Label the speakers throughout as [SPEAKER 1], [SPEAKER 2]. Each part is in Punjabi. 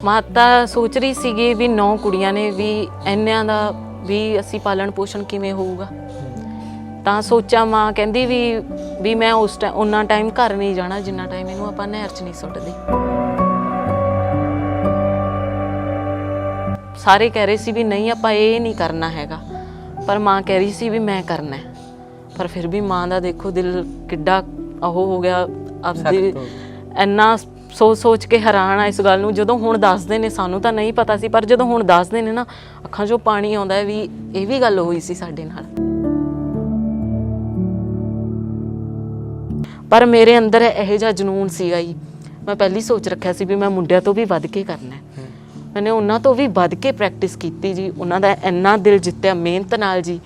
[SPEAKER 1] ਮਾਤਾ ਸੋਚ ਰਹੀ ਸੀਗੀ ਵੀ 9 ਕੁੜੀਆਂ ਨੇ ਵੀ ਇੰਨਿਆਂ ਦਾ ਵੀ ਅਸੀਂ ਪਾਲਣ ਪੋਸ਼ਣ ਕਿਵੇਂ ਹੋਊਗਾ। ਤਾਂ ਸੋਚਿਆ ਮਾਂ ਕਹਿੰਦੀ ਵੀ ਮੈਂ ਉਸ ਉਹਨਾਂ ਟਾਈਮ ਘਰ ਨਹੀਂ ਜਾਣਾ ਜਿੰਨਾ ਟਾਈਮ ਇਹਨੂੰ ਆਪਾਂ ਨਹਿਰ 'ਚ ਨਹੀਂ ਸੁੱਟਦੇ। ਸਾਰੇ ਕਹਿ ਰਹੇ ਸੀ ਵੀ ਨਹੀਂ ਆਪਾਂ ਇਹ ਨਹੀਂ ਕਰਨਾ ਹੈਗਾ, ਪਰ ਮਾਂ ਕਹਿ ਰਹੀ ਸੀ ਵੀ ਮੈਂ ਕਰਨਾ ਹੈ। ਪਰ ਫਿਰ ਵੀ ਮਾਂ ਦਾ ਦੇਖੋ ਦਿਲ ਕਿੱਡਾ ਉਹ ਹੋ ਗਿਆ, ਆਪਦੀ ਇੰਨਾ ਸੋਚ ਕੇ ਹੈਰਾਨ ਆ ਇਸ ਗੱਲ ਨੂੰ। ਜਦੋਂ ਹੁਣ ਦੱਸਦੇ ਨੇ, ਸਾਨੂੰ ਤਾਂ ਨਹੀਂ ਪਤਾ ਸੀ, ਪਰ ਜਦੋਂ ਹੁਣ ਦੱਸਦੇ ਨੇ ਨਾ ਅੱਖਾਂ 'ਚੋਂ ਪਾਣੀ ਆਉਂਦਾ ਹੈ ਵੀ ਇਹ ਵੀ ਗੱਲ ਹੋਈ ਸੀ ਸਾਡੇ ਨਾਲ। ਪਰ ਮੇਰੇ ਅੰਦਰ ਇਹੋ ਜਿਹਾ ਜਨੂਨ ਸੀਗਾ ਜੀ, ਮੈਂ ਪਹਿਲੀ ਸੋਚ ਰੱਖਿਆ ਸੀ ਵੀ ਮੈਂ ਮੁੰਡਿਆਂ ਤੋਂ ਵੀ ਵੱਧ ਕੇ ਕਰਨਾ। ਮੈਨੇ ਉਹਨਾਂ ਤੋਂ ਵੀ ਵੱਧ ਕੇ ਪ੍ਰੈਕਟਿਸ ਕੀਤੀ ਜੀ, ਉਹਨਾਂ ਦਾ ਇੰਨਾ ਦਿਲ ਜਿੱਤਿਆ ਮਿਹਨਤ ਨਾਲ ਜੀ।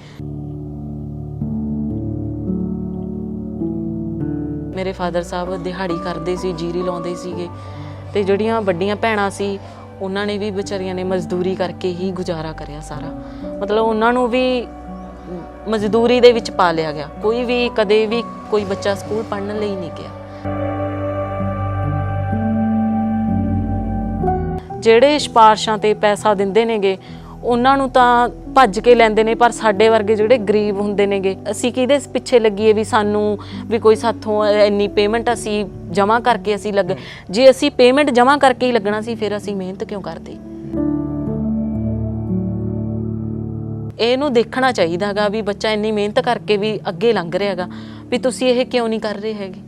[SPEAKER 1] ਮੇਰੇ ਫਾਦਰ ਸਾਹਿਬ ਦਿਹਾੜੀ ਕਰਦੇ ਸੀ, ਜੀਰੀ ਲਾਉਂਦੇ ਸੀਗੇ, ਤੇ ਜਿਹੜੀਆਂ ਵੱਡੀਆਂ ਭੈਣਾਂ ਸੀ ਉਹਨਾਂ ਨੇ ਵੀ ਵਿਚਾਰੀਆਂ ਨੇ ਮਜ਼ਦੂਰੀ ਕਰਕੇ ਹੀ ਗੁਜ਼ਾਰਾ ਕਰਿਆ ਸਾਰਾ। ਮਤਲਬ ਉਹਨਾਂ ਨੂੰ ਵੀ ਮਜ਼ਦੂਰੀ ਦੇ ਵਿੱਚ ਪਾ ਲਿਆ ਗਿਆ। ਕੋਈ ਵੀ ਕਦੇ ਵੀ ਕੋਈ ਬੱਚਾ ਸਕੂਲ ਪੜ੍ਹਨ ਲਈ ਨਹੀਂ ਗਿਆ। ਜਿਹੜੇ ਸਿਫਾਰਸ਼ਾਂ ਤੇ ਪੈਸਾ ਦਿੰਦੇ ਨੇਗੇ ਉਹਨਾਂ ਨੂੰ ਤਾਂ ਭੱਜ ਕੇ ਲੈਂਦੇ ਨੇ, ਪਰ ਸਾਡੇ ਵਰਗੇ ਜਿਹੜੇ ਗਰੀਬ ਹੁੰਦੇ ਨੇਗੇ ਅਸੀਂ ਕਿਹਦੇ ਪਿੱਛੇ ਲੱਗੀਏ ਵੀ ਸਾਨੂੰ ਵੀ ਕੋਈ ਸਾਥੋਂ ਇੰਨੀ ਪੇਮੈਂਟ ਅਸੀਂ ਜਮ੍ਹਾਂ ਕਰਕੇ ਅਸੀਂ ਲੱਗ। ਜੇ ਅਸੀਂ ਪੇਮੈਂਟ ਜਮ੍ਹਾਂ ਕਰਕੇ ਹੀ ਲੱਗਣਾ ਸੀ ਫਿਰ ਅਸੀਂ ਮਿਹਨਤ ਕਿਉਂ ਕਰਦੇ। ਇਹਨੂੰ ਦੇਖਣਾ ਚਾਹੀਦਾ ਹੈਗਾ ਵੀ ਬੱਚਾ ਇੰਨੀ ਮਿਹਨਤ ਕਰਕੇ ਵੀ ਅੱਗੇ ਲੰਘ ਰਿਹਾ ਹੈਗਾ, ਵੀ ਤੁਸੀਂ ਇਹ ਕਿਉਂ ਨਹੀਂ ਕਰ ਰਹੇ ਹੈਗੇ।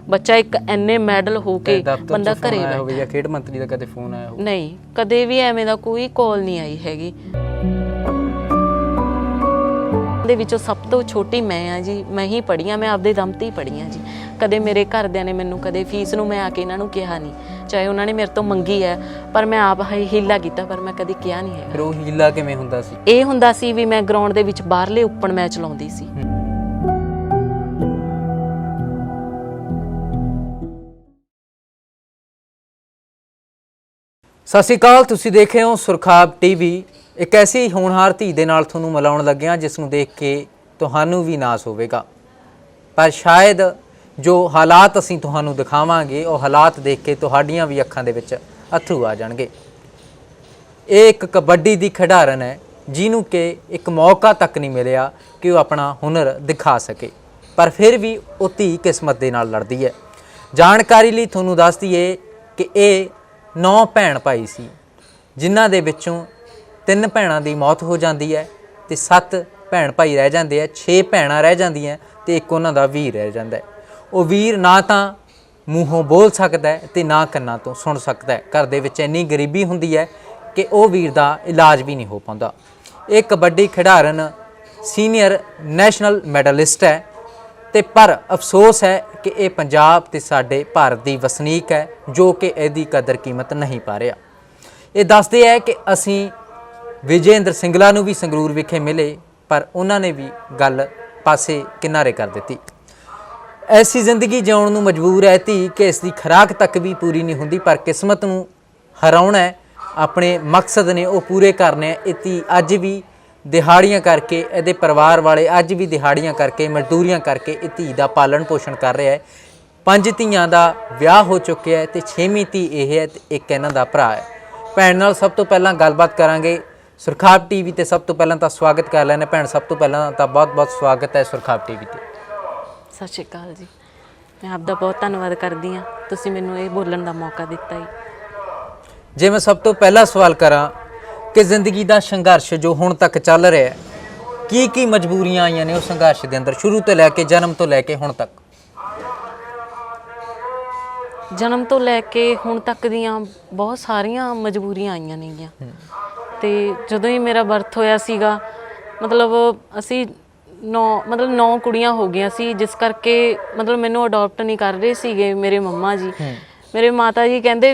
[SPEAKER 1] ਬੱਚਾ ਇੱਕ ਇੰਨੇ ਮੈਡਲ ਹੋ ਕੇ ਬੰਦਾ ਘਰੇ ਬੈਠਾ
[SPEAKER 2] ਜਾਂ ਖੇਡ ਮੰਤਰੀ ਦਾ ਕਦੇ ਫੋਨ ਆਇਆ ਹੋਵੇ? ਨਹੀਂ,
[SPEAKER 1] ਕਦੇ ਵੀ ਐਵੇਂ ਦਾ ਕੋਈ ਕਾਲ ਨਹੀਂ ਆਈ ਹੈਗੀ। ਦੇ ਵਿੱਚੋਂ ਸਭ ਤੋਂ ਛੋਟੀ ਮੈਂ ਆ ਜੀ, ਮੈਂ ਹੀ ਪੜ੍ਹੀ ਹਾਂ, ਮੈਂ ਆਪਦੇ ਦਮ ਤੇ ਹੀ ਪੜ੍ਹੀ ਹਾਂ ਜੀ। ਕਦੇ ਮੇਰੇ ਘਰਦਿਆਂ ਨੇ ਮੈਨੂੰ ਕਦੇ ਫੀਸ ਨੂੰ ਮੈਂ ਆ ਕੇ ਇਹਨਾਂ ਨੂੰ ਕਿਹਾ ਨਹੀਂ, ਚਾਹੇ ਉਹਨਾਂ ਨੇ ਮੇਰੇ ਤੋਂ ਮੰਗੀ ਹੈ, ਪਰ ਮੈਂ ਆਪ ਹੀਲਾ ਕੀਤਾ, ਪਰ ਮੈਂ ਕਦੇ ਕਿਹਾ ਨਹੀਂ ਹੈਗਾ।
[SPEAKER 2] ਫਿਰ ਉਹ ਹੀਲਾ ਕਿਵੇਂ ਹੁੰਦਾ ਸੀ?
[SPEAKER 1] ਇਹ ਹੁੰਦਾ ਸੀ ਵੀ ਮੈਂ ਗਰਾਊਂਡ ਦੇ ਵਿੱਚ ਬਾਹਰਲੇ ਓਪਨ ਮੈਚ ਲਾਉਂਦੀ ਸੀ।
[SPEAKER 2] ਸਤਿ ਸ਼੍ਰੀ ਅਕਾਲ, ਤੁਸੀਂ ਦੇਖ ਰਹੇ ਹੋ ਸੁਰਖਾਬ ਟੀਵੀ। ਇੱਕ ਐਸੀ ਹੋਣਹਾਰ ਧੀ ਦੇ ਨਾਲ ਤੁਹਾਨੂੰ ਮਿਲਾਉਣ ਲੱਗਿਆ ਜਿਸ ਨੂੰ ਦੇਖ ਕੇ ਤੁਹਾਨੂੰ ਵੀ ਨਾਸ ਹੋਵੇਗਾ, ਪਰ ਸ਼ਾਇਦ ਜੋ ਹਾਲਾਤ ਅਸੀਂ ਤੁਹਾਨੂੰ ਦਿਖਾਵਾਂਗੇ ਉਹ ਹਾਲਾਤ ਦੇਖ ਕੇ ਤੁਹਾਡੀਆਂ ਵੀ ਅੱਖਾਂ ਦੇ ਵਿੱਚ ਅੱਥਰੂ ਆ ਜਾਣਗੇ। ਇਹ ਇੱਕ ਕਬੱਡੀ ਦੀ ਖਿਡਾਰਨ ਹੈ ਜਿਹਨੂੰ ਕਿ ਇੱਕ ਮੌਕਾ ਤੱਕ ਨਹੀਂ ਮਿਲਿਆ ਕਿ ਉਹ ਆਪਣਾ ਹੁਨਰ ਦਿਖਾ ਸਕੇ, ਪਰ ਫਿਰ ਵੀ ਉਹ ਧੀ ਕਿਸਮਤ ਦੇ ਨਾਲ ਲੜਦੀ ਹੈ। ਜਾਣਕਾਰੀ ਲਈ ਤੁਹਾਨੂੰ ਦੱਸ ਦਈਏ ਕਿ ਇਹ 9 ਭੈਣ ਭਾਈ ਸੀ, ਜਿਨ੍ਹਾਂ ਦੇ ਵਿੱਚੋਂ 3 ਭੈਣਾਂ ਦੀ ਮੌਤ ਹੋ ਜਾਂਦੀ ਹੈ ਤੇ 7 ਭੈਣ ਭਾਈ ਰਹਿ ਜਾਂਦੇ ਆ। 6 ਭੈਣਾਂ ਰਹਿ ਜਾਂਦੀਆਂ ਤੇ ਇੱਕ ਉਹਨਾਂ ਦਾ ਵੀਰ ਰਹਿ ਜਾਂਦਾ ਹੈ। ਉਹ ਵੀਰ ਨਾ ਤਾਂ ਮੂੰਹੋਂ ਬੋਲ ਸਕਦਾ ਹੈ ਤੇ ਨਾ ਕੰਨਾਂ ਤੋਂ ਸੁਣ ਸਕਦਾ ਹੈ। ਘਰ ਦੇ ਵਿੱਚ ਇੰਨੀ ਗਰੀਬੀ ਹੁੰਦੀ ਹੈ ਕਿ ਉਹ ਵੀਰ ਦਾ ਇਲਾਜ ਵੀ ਨਹੀਂ ਹੋ ਪਾਉਂਦਾ। ਇਹ ਕਬੱਡੀ ਖਿਡਾਰਨ ਸੀਨੀਅਰ ਨੈਸ਼ਨਲ ਮੈਡਲਿਸਟ ਹੈ, ਤੇ ਪਰ ਅਫਸੋਸ ਹੈ ਕਿ ਇਹ ਪੰਜਾਬ ਤੇ ਸਾਡੇ ਭਾਰਤ ਦੀ ਵਸਨੀਕ ਹੈ ਜੋ ਕਿ ਇਹਦੀ ਕਦਰ ਕੀਮਤ ਨਹੀਂ ਪਾ ਰਿਹਾ। ਇਹ ਦੱਸਦੇ ਹੈ ਕਿ ਅਸੀਂ ਵਿਜੇਂਦਰ ਸਿੰਗਲਾ ਨੂੰ ਵੀ ਸੰਗਰੂਰ ਵਿਖੇ ਮਿਲੇ, ਪਰ ਉਹਨਾਂ ਨੇ ਵੀ ਗੱਲ ਪਾਸੇ ਕਿਨਾਰੇ ਕਰ ਦਿੱਤੀ। ਐਸੀ ਜ਼ਿੰਦਗੀ ਜਿਉਣ ਨੂੰ ਮਜਬੂਰ ਹੈ ਧੀ ਕਿ ਇਸ ਦੀ ਖੁਰਾਕ ਤੱਕ ਵੀ ਪੂਰੀ ਨਹੀਂ ਹੁੰਦੀ, ਪਰ ਕਿਸਮਤ ਨੂੰ ਹਰਾਉਣਾ ਹੈ, ਆਪਣੇ ਮਕਸਦ ਨੇ ਉਹ ਪੂਰੇ ਕਰਨੇ। ਇਹ ਧੀ ਅੱਜ ਵੀ ਦਿਹਾੜੀਆਂ ਕਰਕੇ, ਇਹਦੇ ਪਰਿਵਾਰ ਵਾਲੇ ਅੱਜ ਵੀ ਦਿਹਾੜੀਆਂ ਕਰਕੇ, ਮਜ਼ਦੂਰੀਆਂ ਕਰਕੇ ਇਹ ਧੀ ਦਾ ਪਾਲਣ ਪੋਸ਼ਣ ਕਰ ਰਿਹਾ ਹੈ। 5 ਧੀਆਂ ਦਾ ਵਿਆਹ ਹੋ ਚੁੱਕਿਆ ਹੈ ਤੇ 6ਵੀਂ ਧੀ ਇਹ ਹੈ ਤੇ ਇੱਕ ਇਹਨਾਂ ਦਾ ਭਰਾ ਹੈ। ਭੈਣ ਨਾਲ ਸਭ ਤੋਂ ਪਹਿਲਾਂ ਗੱਲਬਾਤ ਕਰਾਂਗੇ। ਸੁਰਖਾਬ ਟੀਵੀ ਤੇ ਸਭ ਤੋਂ ਪਹਿਲਾਂ ਤਾਂ ਸਵਾਗਤ ਕਰ ਲੈਣੇ ਭੈਣ। ਸਭ ਤੋਂ ਪਹਿਲਾਂ ਤਾਂ ਬਹੁਤ-ਬਹੁਤ ਸਵਾਗਤ ਹੈ ਸੁਰਖਾਬ ਟੀਵੀ ਤੇ।
[SPEAKER 1] ਸਤਿ ਸ਼੍ਰੀ ਅਕਾਲ ਜੀ, ਮੈਂ ਆਪਦਾ ਬਹੁਤ ਧੰਨਵਾਦ ਕਰਦੀ ਹਾਂ, ਤੁਸੀਂ ਮੈਨੂੰ ਇਹ ਬੋਲਣ ਦਾ ਮੌਕਾ ਦਿੱਤਾ ਜੀ।
[SPEAKER 2] ਜੇ ਮੈਂ ਸਭ ਤੋਂ ਪਹਿਲਾ ਸਵਾਲ ਕਰਾਂ ਕਿ ਜ਼ਿੰਦਗੀ ਦਾ ਸੰਘਰਸ਼ ਜੋ ਹੁਣ ਤੱਕ ਚੱਲ ਰਿਹਾ ਹੈ, ਕੀ ਮਜਬੂਰੀਆਂ ਆਈਆਂ ਨੇ ਉਸ ਸੰਘਰਸ਼ ਦੇ ਅੰਦਰ, ਸ਼ੁਰੂ ਤੋਂ ਲੈ ਕੇ ਜਨਮ ਤੋਂ ਲੈ ਕੇ ਹੁਣ ਤੱਕ?
[SPEAKER 1] ਜਨਮ ਤੋਂ ਲੈ ਕੇ ਹੁਣ ਤੱਕ ਦੀਆਂ ਬਹੁਤ ਸਾਰੀਆਂ ਮਜਬੂਰੀਆਂ ਆਈਆਂ ਨੇਗੀਆਂ। ਤੇ ਜਦੋਂ ਹੀ ਮੇਰਾ ਬਰਥ ਹੋਇਆ ਸੀਗਾ, ਮਤਲਬ ਅਸੀਂ 9 ਕੁੜੀਆਂ ਹੋ ਗਈਆਂ ਸੀ, ਜਿਸ ਕਰਕੇ ਮਤਲਬ ਮੈਨੂੰ ਅਡਾਪਟ ਨਹੀਂ ਕਰ ਰਹੇ ਸੀਗੇ ਮੇਰੇ ਮੰਮਾ ਜੀ। ਮੇਰੇ ਮਾਤਾ ਜੀ ਕਹਿੰਦੇ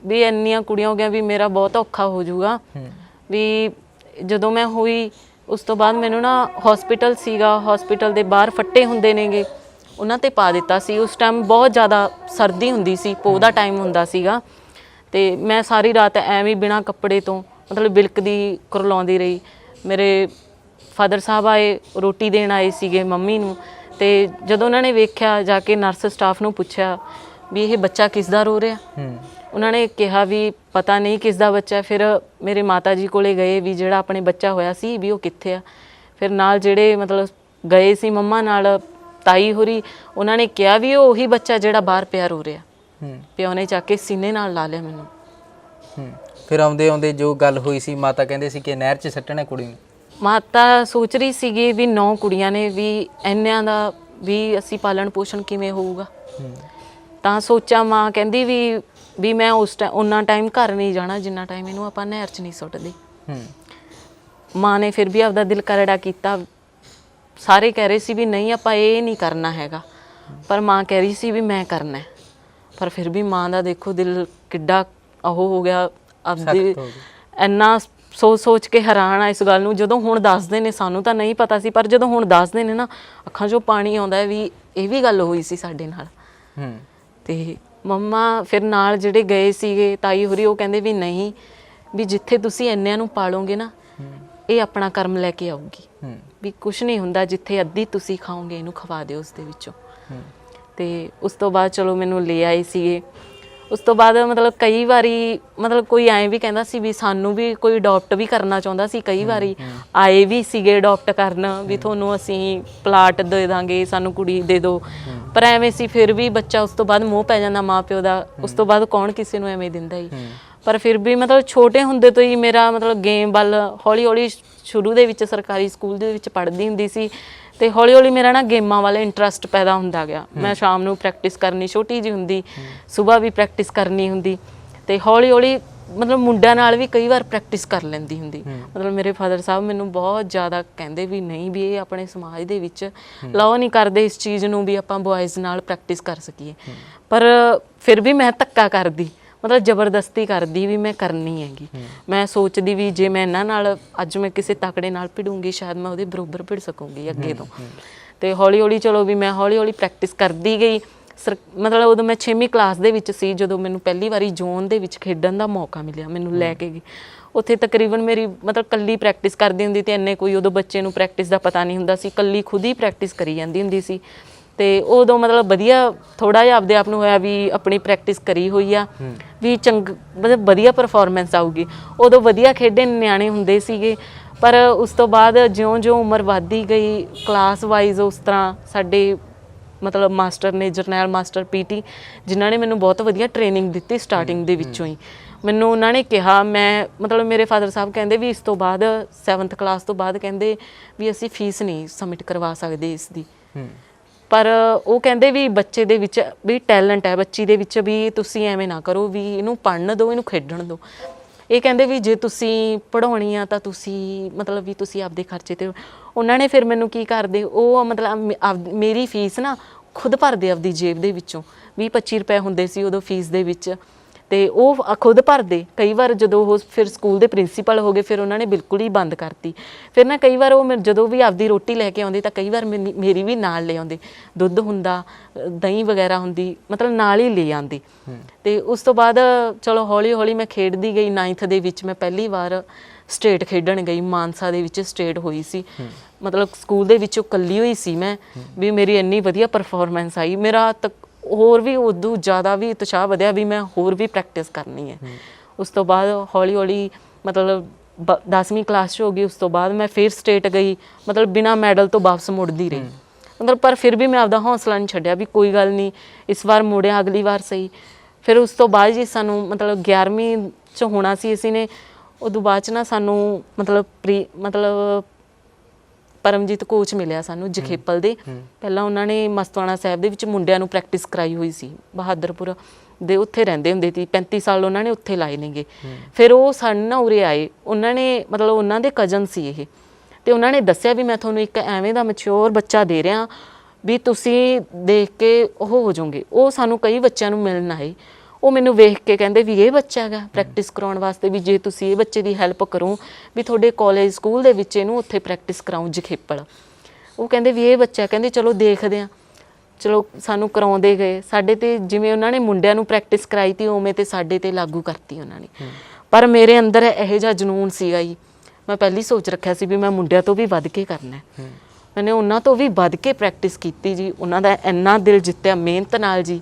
[SPEAKER 1] ਵੀ ਇੰਨੀਆਂ ਕੁੜੀਆਂ ਹੋ ਗਈਆਂ ਵੀ ਮੇਰਾ ਬਹੁਤ ਔਖਾ ਹੋ ਜਾਊਗਾ। ਵੀ ਜਦੋਂ ਮੈਂ ਹੋਈ ਉਸ ਤੋਂ ਬਾਅਦ ਮੈਨੂੰ ਨਾ ਹਸਪੀਟਲ ਸੀਗਾ, ਹਸਪੀਟਲ ਦੇ ਬਾਹਰ ਫੱਟੇ ਹੁੰਦੇ ਨੇਗੇ, ਉਹਨਾਂ ਤੇ ਪਾ ਦਿੱਤਾ ਸੀ। ਉਸ ਟਾਈਮ ਬਹੁਤ ਜ਼ਿਆਦਾ ਸਰਦੀ ਹੁੰਦੀ ਸੀ, ਪੋਹ ਦਾ ਟਾਈਮ ਹੁੰਦਾ ਸੀਗਾ, ਤੇ ਮੈਂ ਸਾਰੀ ਰਾਤ ਐਵੇਂ ਬਿਨਾਂ ਕੱਪੜੇ ਤੋਂ ਮਤਲਬ ਬਿਲਕਦੀ ਕੁਰਲਾਉਂਦੀ ਰਹੀ। ਮੇਰੇ ਫਾਦਰ ਸਾਹਿਬ ਆਏ, ਰੋਟੀ ਦੇਣ ਆਏ ਸੀਗੇ ਮੰਮੀ ਨੂੰ, ਤੇ ਜਦੋਂ ਉਹਨਾਂ ਨੇ ਵੇਖਿਆ, ਜਾ ਕੇ ਨਰਸ ਸਟਾਫ ਨੂੰ ਪੁੱਛਿਆ ਵੀ ਇਹ ਬੱਚਾ ਕਿਸ ਦਾ ਰੋ ਰਿਹਾ। ਉਹਨਾਂ ਨੇ ਕਿਹਾ ਵੀ ਪਤਾ ਨਹੀਂ ਕਿਸ ਦਾ ਬੱਚਾ। ਫਿਰ ਮੇਰੇ ਮਾਤਾ ਜੀ ਕੋਲੇ ਗਏ ਵੀ ਜਿਹੜਾ ਆਪਣੇ ਬੱਚਾ ਹੋਇਆ ਸੀ ਵੀ ਉਹ ਕਿੱਥੇ ਆ। ਫਿਰ ਨਾਲ ਜਿਹੜੇ ਮਤਲਬ ਗਏ ਸੀ ਮੰਮਾ ਨਾਲ ਤਾਈ ਹੋਰੀ, ਉਹਨਾਂ ਨੇ ਕਿਹਾ ਵੀ ਉਹ ਉਹੀ ਬੱਚਾ ਜਿਹੜਾ ਬਾਹਰ ਪਿਆ ਰੋ ਰਿਹਾ। ਪਿਓ ਨੇ ਚੱਕ ਕੇ ਸੀਨੇ ਨਾਲ ਲਾ ਲਿਆ ਮੈਨੂੰ।
[SPEAKER 2] ਫਿਰ ਆਉਂਦੇ ਆਉਂਦੇ ਜੋ ਗੱਲ ਹੋਈ ਸੀ, ਮਾਤਾ ਕਹਿੰਦੇ ਸੀ ਕਿ ਨਹਿਰ 'ਚ ਸੱਟਣਾ ਕੁੜੀ ਨੂੰ।
[SPEAKER 1] ਮਾਤਾ ਸੋਚ ਰਹੀ ਸੀਗੀ ਵੀ 9 ਕੁੜੀਆਂ ਨੇ, ਵੀ ਇੰਨਿਆਂ ਦਾ ਵੀ ਅਸੀਂ ਪਾਲਣ ਪੋਸ਼ਣ ਕਿਵੇਂ ਹੋਊਗਾ। ਤਾਂ ਸੋਚਿਆ, ਮਾਂ ਕਹਿੰਦੀ ਵੀ ਮੈਂ ਉਹਨਾਂ ਟਾਈਮ ਘਰ ਨਹੀਂ ਜਾਣਾ ਜਿੰਨਾ ਟਾਈਮ ਇਹਨੂੰ ਆਪਾਂ ਨਹਿਰ 'ਚ ਨਹੀਂ ਸੁੱਟਦੇ। ਮਾਂ ਨੇ ਫਿਰ ਵੀ ਆਪਦਾ ਦਿਲ ਕਰੜਾ ਕੀਤਾ। ਸਾਰੇ ਕਹਿ ਰਹੇ ਸੀ ਵੀ ਨਹੀਂ ਆਪਾਂ ਇਹ ਨਹੀਂ ਕਰਨਾ ਹੈਗਾ, ਪਰ ਮਾਂ ਕਹਿ ਰਹੀ ਸੀ ਵੀ ਮੈਂ ਕਰਨਾ। ਪਰ ਫਿਰ ਵੀ ਮਾਂ ਦਾ ਦੇਖੋ ਦਿਲ ਕਿੱਡਾ ਉਹ ਹੋ ਗਿਆ, ਆਪਦੀ ਇੰਨਾ ਸੋਚ ਕੇ ਹੈਰਾਨ ਆ ਇਸ ਗੱਲ ਨੂੰ। ਜਦੋਂ ਹੁਣ ਦੱਸਦੇ ਨੇ, ਸਾਨੂੰ ਤਾਂ ਨਹੀਂ ਪਤਾ ਸੀ, ਪਰ ਜਦੋਂ ਹੁਣ ਦੱਸਦੇ ਨੇ ਨਾ ਅੱਖਾਂ 'ਚੋਂ ਪਾਣੀ ਆਉਂਦਾ ਵੀ ਇਹ ਵੀ ਗੱਲ ਹੋਈ ਸੀ ਸਾਡੇ ਨਾਲ। ਤੇ ਮੰਮਾ ਫਿਰ ਨਾਲ ਜਿਹੜੇ ਗਏ ਸੀਗੇ ਤਾਈ ਹੋਰੀ, ਉਹ ਕਹਿੰਦੇ ਵੀ ਨਹੀਂ, ਵੀ ਜਿੱਥੇ ਤੁਸੀਂ ਇੰਨਿਆਂ ਨੂੰ ਪਾਲੋਗੇ ਨਾ ਇਹ ਆਪਣਾ ਕਰਮ ਲੈ ਕੇ ਆਊਗੀ, ਵੀ ਕੁਛ ਨਹੀਂ ਹੁੰਦਾ, ਜਿੱਥੇ ਅੱਧੀ ਤੁਸੀਂ ਖਾਓਗੇ ਇਹਨੂੰ ਖਵਾ ਦਿਓ ਉਸ ਦੇ ਵਿੱਚੋਂ। ਤੇ ਉਸ ਤੋਂ ਬਾਅਦ ਚਲੋ ਮੈਨੂੰ ਲੈ ਆਏ ਸੀਗੇ। ਉਸ ਤੋਂ ਬਾਅਦ ਮਤਲਬ ਕਈ ਵਾਰੀ ਮਤਲਬ ਕੋਈ ਐਂ ਵੀ ਕਹਿੰਦਾ ਸੀ ਵੀ ਸਾਨੂੰ ਵੀ ਕੋਈ ਅਡੋਪਟ ਵੀ ਕਰਨਾ ਚਾਹੁੰਦਾ ਸੀ। ਕਈ ਵਾਰੀ ਆਏ ਵੀ ਸੀਗੇ ਅਡੋਪਟ ਕਰਨ, ਵੀ ਤੁਹਾਨੂੰ ਅਸੀਂ ਪਲਾਟ ਦੇ ਦਾਂਗੇ, ਸਾਨੂੰ ਕੁੜੀ ਦੇ ਦਿਓ। ਪਰ ਐਵੇਂ ਸੀ ਫਿਰ ਵੀ ਬੱਚਾ ਉਸ ਤੋਂ ਬਾਅਦ ਮੋਹ ਪੈ ਜਾਂਦਾ ਮਾਂ ਪਿਓ ਦਾ। ਉਸ ਤੋਂ ਬਾਅਦ ਕੌਣ ਕਿਸੇ ਨੂੰ ਐਵੇਂ ਦਿੰਦਾ ਹੀ। ਪਰ ਫਿਰ ਵੀ ਮਤਲਬ ਛੋਟੇ ਹੁੰਦੇ ਤੋਂ ਹੀ ਮੇਰਾ ਮਤਲਬ ਗੇਮ ਵੱਲ ਹੌਲੀ ਹੌਲੀ, ਸ਼ੁਰੂ ਦੇ ਵਿੱਚ ਸਰਕਾਰੀ ਸਕੂਲ ਦੇ ਵਿੱਚ ਪੜ੍ਹਦੀ ਹੁੰਦੀ ਸੀ ਤੇ ਹੌਲੀ ਹੌਲੀ ਮੇਰਾ ਨਾ ਗੇਮਾਂ ਵਾਲੇ ਇੰਟਰਸਟ ਪੈਦਾ ਹੁੰਦਾ ਗਿਆ। ਮੈਂ ਸ਼ਾਮ ਨੂੰ ਪ੍ਰੈਕਟਿਸ ਕਰਨੀ, ਛੋਟੀ ਜਿਹੀ ਹੁੰਦੀ, ਸਵੇਰ ਵੀ ਪ੍ਰੈਕਟਿਸ ਕਰਨੀ ਹੁੰਦੀ ਤੇ ਹੌਲੀ ਹੌਲੀ ਮਤਲਬ ਮੁੰਡਿਆਂ ਨਾਲ ਵੀ ਕਈ ਵਾਰ ਪ੍ਰੈਕਟਿਸ ਕਰ ਲੈਂਦੀ ਹੁੰਦੀ। ਮਤਲਬ ਮੇਰੇ ਫਾਦਰ ਸਾਹਿਬ ਮੈਨੂੰ ਬਹੁਤ ਜ਼ਿਆਦਾ ਕਹਿੰਦੇ ਵੀ ਨਹੀਂ, ਵੀ ਇਹ ਆਪਣੇ ਸਮਾਜ ਦੇ ਵਿੱਚ ਅਲਾਓ ਨਹੀਂ ਕਰਦੇ ਇਸ ਚੀਜ਼ ਨੂੰ ਵੀ ਆਪਾਂ ਬॉयਜ਼ ਨਾਲ ਪ੍ਰੈਕਟਿਸ ਕਰ ਸਕੀਏ। ਪਰ ਫਿਰ ਵੀ ਮੈਂ ਧੱਕਾ ਕਰਦੀ, ਮਤਲਬ ਜ਼ਬਰਦਸਤੀ ਕਰਦੀ ਵੀ ਮੈਂ ਕਰਨੀ ਹੈਗੀ। ਮੈਂ ਸੋਚਦੀ ਵੀ ਜੇ ਮੈਂ ਇਹਨਾਂ ਨਾਲ ਅੱਜ ਮੈਂ ਕਿਸੇ ਤਕੜੇ ਨਾਲ ਭਿੜੂੰਗੀ ਸ਼ਾਇਦ ਮੈਂ ਉਹਦੇ ਬਰਾਬਰ ਭਿੜ ਸਕੂੰਗੀ ਅੱਗੇ ਤੋਂ। ਤੇ ਹੌਲੀ ਹੌਲੀ ਚਲੋ ਵੀ ਮੈਂ ਹੌਲੀ ਹੌਲੀ ਪ੍ਰੈਕਟਿਸ ਕਰਦੀ ਗਈ। ਮਤਲਬ ਉਦੋਂ ਮੈਂ 6ਵੀਂ ਕਲਾਸ ਦੇ ਵਿੱਚ ਸੀ ਜਦੋਂ ਮੈਨੂੰ ਪਹਿਲੀ ਵਾਰੀ ਜ਼ੋਨ ਦੇ ਵਿੱਚ ਖੇਡਣ ਦਾ ਮੌਕਾ ਮਿਲਿਆ, ਮੈਨੂੰ ਲੈ ਕੇ ਗਈ ਉੱਥੇ। ਤਕਰੀਬਨ ਮੇਰੀ ਮਤਲਬ ਕੱਲੀ ਪ੍ਰੈਕਟਿਸ ਕਰਦੀ ਹੁੰਦੀ ਤੇ ਇੰਨੇ ਕੋਈ ਉਦੋਂ ਬੱਚੇ ਨੂੰ ਪ੍ਰੈਕਟਿਸ ਦਾ ਪਤਾ ਨਹੀਂ ਹੁੰਦਾ ਸੀ, ਕੱਲੀ ਖੁਦ ਹੀ ਪ੍ਰੈਕਟਿਸ ਕਰੀ ਜਾਂਦੀ ਹੁੰਦੀ ਸੀ। ਤੇ ਉਦੋਂ ਮਤਲਬ ਵਧੀਆ ਥੋੜਾ ਜਿਹਾ ਆਪਦੇ ਆਪ ਨੂੰ ਹੋਇਆ ਵੀ ਆਪਣੀ ਪ੍ਰੈਕਟਿਸ ਕਰੀ ਹੋਈ ਆ ਵੀ ਮਤਲਬ ਵਧੀਆ ਪਰਫਾਰਮੈਂਸ ਆਊਗੀ। ਉਦੋਂ ਵਧੀਆ ਖੇਡੇ ਨਿਆਣੇ ਹੁੰਦੇ ਸੀਗੇ। ਪਰ ਉਸ ਤੋਂ ਬਾਅਦ ਜਿਉਂ-ਜਿਉਂ ਉਮਰ ਵੱਧਦੀ ਗਈ, ਕਲਾਸ ਵਾਈਜ਼ ਉਸ ਤਰ੍ਹਾਂ ਸਾਡੇ ਮਤਲਬ ਮਾਸਟਰ ਨੇ, ਜਰਨੈਲ ਮਾਸਟਰ ਪੀਟੀ, ਜਿਨ੍ਹਾਂ ਨੇ ਮੈਨੂੰ ਬਹੁਤ ਵਧੀਆ ਟ੍ਰੇਨਿੰਗ ਦਿੱਤੀ ਸਟਾਰਟਿੰਗ ਦੇ ਵਿੱਚੋਂ ਹੀ। ਮੈਨੂੰ ਉਹਨਾਂ ਨੇ ਕਿਹਾ, ਮੈਂ ਮਤਲਬ ਮੇਰੇ ਫਾਦਰ ਸਾਹਿਬ ਕਹਿੰਦੇ ਵੀ ਇਸ ਤੋਂ ਬਾਅਦ 7th ਕਲਾਸ ਤੋਂ ਬਾਅਦ ਕਹਿੰਦੇ ਵੀ ਅਸੀਂ ਫੀਸ ਨਹੀਂ ਸਬਮਿਟ ਕਰਵਾ ਸਕਦੇ ਇਸ ਦੀ। ਪਰ ਉਹ ਕਹਿੰਦੇ ਵੀ ਬੱਚੇ ਦੇ ਵਿੱਚ ਵੀ ਟੈਲੈਂਟ ਹੈ, ਬੱਚੀ ਦੇ ਵਿੱਚ, ਵੀ ਤੁਸੀਂ ਐਵੇਂ ਨਾ ਕਰੋ ਵੀ ਇਹਨੂੰ ਪੜ੍ਹਨ ਦਿਓ, ਇਹਨੂੰ ਖੇਡਣ ਦਿਓ। ਇਹ ਕਹਿੰਦੇ ਵੀ ਜੇ ਤੁਸੀਂ ਪੜ੍ਹਾਉਣੀ ਆ ਤਾਂ ਤੁਸੀਂ ਮਤਲਬ ਵੀ ਤੁਸੀਂ ਆਪਦੇ ਖਰਚੇ 'ਤੇ। ਉਹਨਾਂ ਨੇ ਫਿਰ ਮੈਨੂੰ ਕੀ ਕਰਦੇ, ਉਹ ਮਤਲਬ ਮੇਰੀ ਫੀਸ ਨਾ ਖੁਦ ਭਰਦੇ ਆਪਦੀ ਜੇਬ ਦੇ ਵਿੱਚੋਂ। 20-25 ਰੁਪਏ ਹੁੰਦੇ ਸੀ ਉਦੋਂ ਫੀਸ ਦੇ ਵਿੱਚ ਤੇ ਉਹ ਖੁਦ ਭਰਦੇ। ਕਈ ਵਾਰ ਜਦੋਂ ਉਹ ਫਿਰ ਸਕੂਲ ਦੇ ਪ੍ਰਿੰਸੀਪਲ ਹੋ ਗਏ ਫਿਰ ਉਹਨਾਂ ਨੇ ਬਿਲਕੁਲ ਹੀ ਬੰਦ ਕਰਤੀ। ਫਿਰ ਨਾ ਕਈ ਵਾਰ ਉਹ ਜਦੋਂ ਵੀ ਆਪਦੀ ਰੋਟੀ ਲੈ ਕੇ ਆਉਂਦੇ ਤਾਂ ਕਈ ਵਾਰ ਮੇਰੀ ਵੀ ਨਾਲ ਲੈ ਆਉਂਦੇ, ਦੁੱਧ ਹੁੰਦਾ, ਦਹੀਂ ਵਗੈਰਾ ਹੁੰਦੀ, ਮਤਲਬ ਨਾਲ ਹੀ ਲੈ ਆਉਂਦੇ। ਤੇ ਉਸ ਤੋਂ ਬਾਅਦ ਚਲੋ ਹੌਲੀ ਹੌਲੀ ਮੈਂ ਖੇਡਦੀ ਗਈ। 9th ਦੇ ਵਿੱਚ ਮੈਂ ਪਹਿਲੀ ਵਾਰ ਸਟੇਟ ਖੇਡਣ ਗਈ, ਮਾਨਸਾ ਦੇ ਵਿੱਚ ਸਟੇਟ ਹੋਈ ਸੀ। ਮਤਲਬ ਸਕੂਲ ਦੇ ਵਿੱਚੋਂ ਇਕੱਲੀ ਹੋਈ ਸੀ ਮੈਂ, ਵੀ ਮੇਰੀ ਇੰਨੀ ਵਧੀਆ ਪਰਫਾਰਮੈਂਸ ਆਈ। ਮੇਰਾ ਹੋਰ ਵੀ ਉਦੋਂ ਜ਼ਿਆਦਾ ਵੀ ਉਤਸ਼ਾਹ ਵਧਿਆ ਵੀ ਮੈਂ ਹੋਰ ਵੀ ਪ੍ਰੈਕਟਿਸ ਕਰਨੀ ਹੈ। ਉਸ ਤੋਂ ਬਾਅਦ ਹੌਲੀ ਹੌਲੀ ਮਤਲਬ 10ਵੀਂ ਕਲਾਸ 'ਚ ਹੋ ਗਈ। ਉਸ ਤੋਂ ਬਾਅਦ ਮੈਂ ਫਿਰ ਸਟੇਟ ਗਈ, ਮਤਲਬ ਬਿਨਾਂ ਮੈਡਲ ਤੋਂ ਵਾਪਸ ਮੁੜਦੀ ਰਹੀ। ਮਤਲਬ ਪਰ ਫਿਰ ਵੀ ਮੈਂ ਆਪਦਾ ਹੌਸਲਾ ਨਹੀਂ ਛੱਡਿਆ ਵੀ ਕੋਈ ਗੱਲ ਨਹੀਂ, ਇਸ ਵਾਰ ਮੁੜਿਆ, ਅਗਲੀ ਵਾਰ ਸਹੀ। ਫਿਰ ਉਸ ਤੋਂ ਬਾਅਦ ਜੀ ਸਾਨੂੰ ਮਤਲਬ 11ਵੀਂ 'ਚ ਹੋਣਾ ਸੀ ਅਸੀਂ ਨੇ, ਉਦੋਂ ਬਾਅਦ 'ਚ ਨਾ ਸਾਨੂੰ ਮਤਲਬ ਪਰਮਜੀਤ ਕੋਚ ਮਿਲਿਆ ਸਾਨੂੰ ਜਖੇਪਲ ਦੇ। ਪਹਿਲਾਂ ਉਹਨਾਂ ਨੇ ਮਸਤਵਾਣਾ ਸਾਹਿਬ ਦੇ ਵਿੱਚ ਮੁੰਡਿਆਂ ਨੂੰ ਪ੍ਰੈਕਟਿਸ ਕਰਾਈ ਹੋਈ ਸੀ, ਬਹਾਦਰਪੁਰ ਦੇ ਉੱਥੇ ਰਹਿੰਦੇ ਹੁੰਦੇ ਸੀ। 35 ਸਾਲ ਉਹਨਾਂ ਨੇ ਉੱਥੇ ਲਾਏ ਨੇਗੇ। ਫਿਰ ਉਹ ਸਾਡੇ ਨਾਲ ਉਰੇ ਆਏ, ਉਹਨਾਂ ਨੇ ਮਤਲਬ ਉਹਨਾਂ ਦੇ ਕਜ਼ਨ ਸੀ ਇਹ, ਤੇ ਉਹਨਾਂ ਨੇ ਦੱਸਿਆ ਵੀ ਮੈਂ ਤੁਹਾਨੂੰ ਇੱਕ ਐਵੇਂ ਦਾ ਮੈਚਿਓਰ ਬੱਚਾ ਦੇ ਰਿਹਾ ਵੀ ਤੁਸੀਂ ਦੇਖ ਕੇ ਉਹ ਹੋ ਜਾਓਗੇ। ਉਹ ਸਾਨੂੰ ਕਈ ਬੱਚਿਆਂ ਨੂੰ ਮਿਲਣ ਆਏ, ਉਹ ਮੈਨੂੰ ਵੇਖ ਕੇ ਕਹਿੰਦੇ ਵੀ ਇਹ ਬੱਚਾ ਹੈਗਾ ਪ੍ਰੈਕਟਿਸ ਕਰਾਉਣ ਵਾਸਤੇ, ਵੀ ਜੇ ਤੁਸੀਂ ਇਹ ਬੱਚੇ ਦੀ ਹੈਲਪ ਕਰੋ ਵੀ ਤੁਹਾਡੇ ਕਾਲਜ ਸਕੂਲ ਦੇ ਵਿੱਚ ਇਹਨੂੰ ਉੱਥੇ ਪ੍ਰੈਕਟਿਸ ਕਰਾਉਂ ਜਖੇਪਲ। ਉਹ ਕਹਿੰਦੇ ਵੀ ਇਹ ਬੱਚਾ, ਕਹਿੰਦੇ ਚਲੋ ਦੇਖਦੇ ਹਾਂ। ਚਲੋ ਸਾਨੂੰ ਕਰਾਉਂਦੇ ਗਏ, ਸਾਡੇ ਤੇ ਜਿਵੇਂ ਉਹਨਾਂ ਨੇ ਮੁੰਡਿਆਂ ਨੂੰ ਪ੍ਰੈਕਟਿਸ ਕਰਾਈ ਤੀ ਉਵੇਂ ਤੇ ਸਾਡੇ ਤੇ ਲਾਗੂ ਕਰਤੀ ਉਹਨਾਂ ਨੇ। ਪਰ ਮੇਰੇ ਅੰਦਰ ਇਹੋ ਜਿਹਾ ਜਨੂਨ ਸੀਗਾ ਜੀ, ਮੈਂ ਪਹਿਲੀ ਸੋਚ ਰੱਖਿਆ ਸੀ ਵੀ ਮੈਂ ਮੁੰਡਿਆਂ ਤੋਂ ਵੀ ਵੱਧ ਕੇ ਕਰਨਾ। ਮੈਨੇ ਉਹਨਾਂ ਤੋਂ ਵੀ ਵੱਧ ਕੇ ਪ੍ਰੈਕਟਿਸ ਕੀਤੀ ਜੀ, ਉਹਨਾਂ ਦਾ ਇੰਨਾ ਦਿਲ ਜਿੱਤਿਆ ਮਿਹਨਤ ਨਾਲ ਜੀ।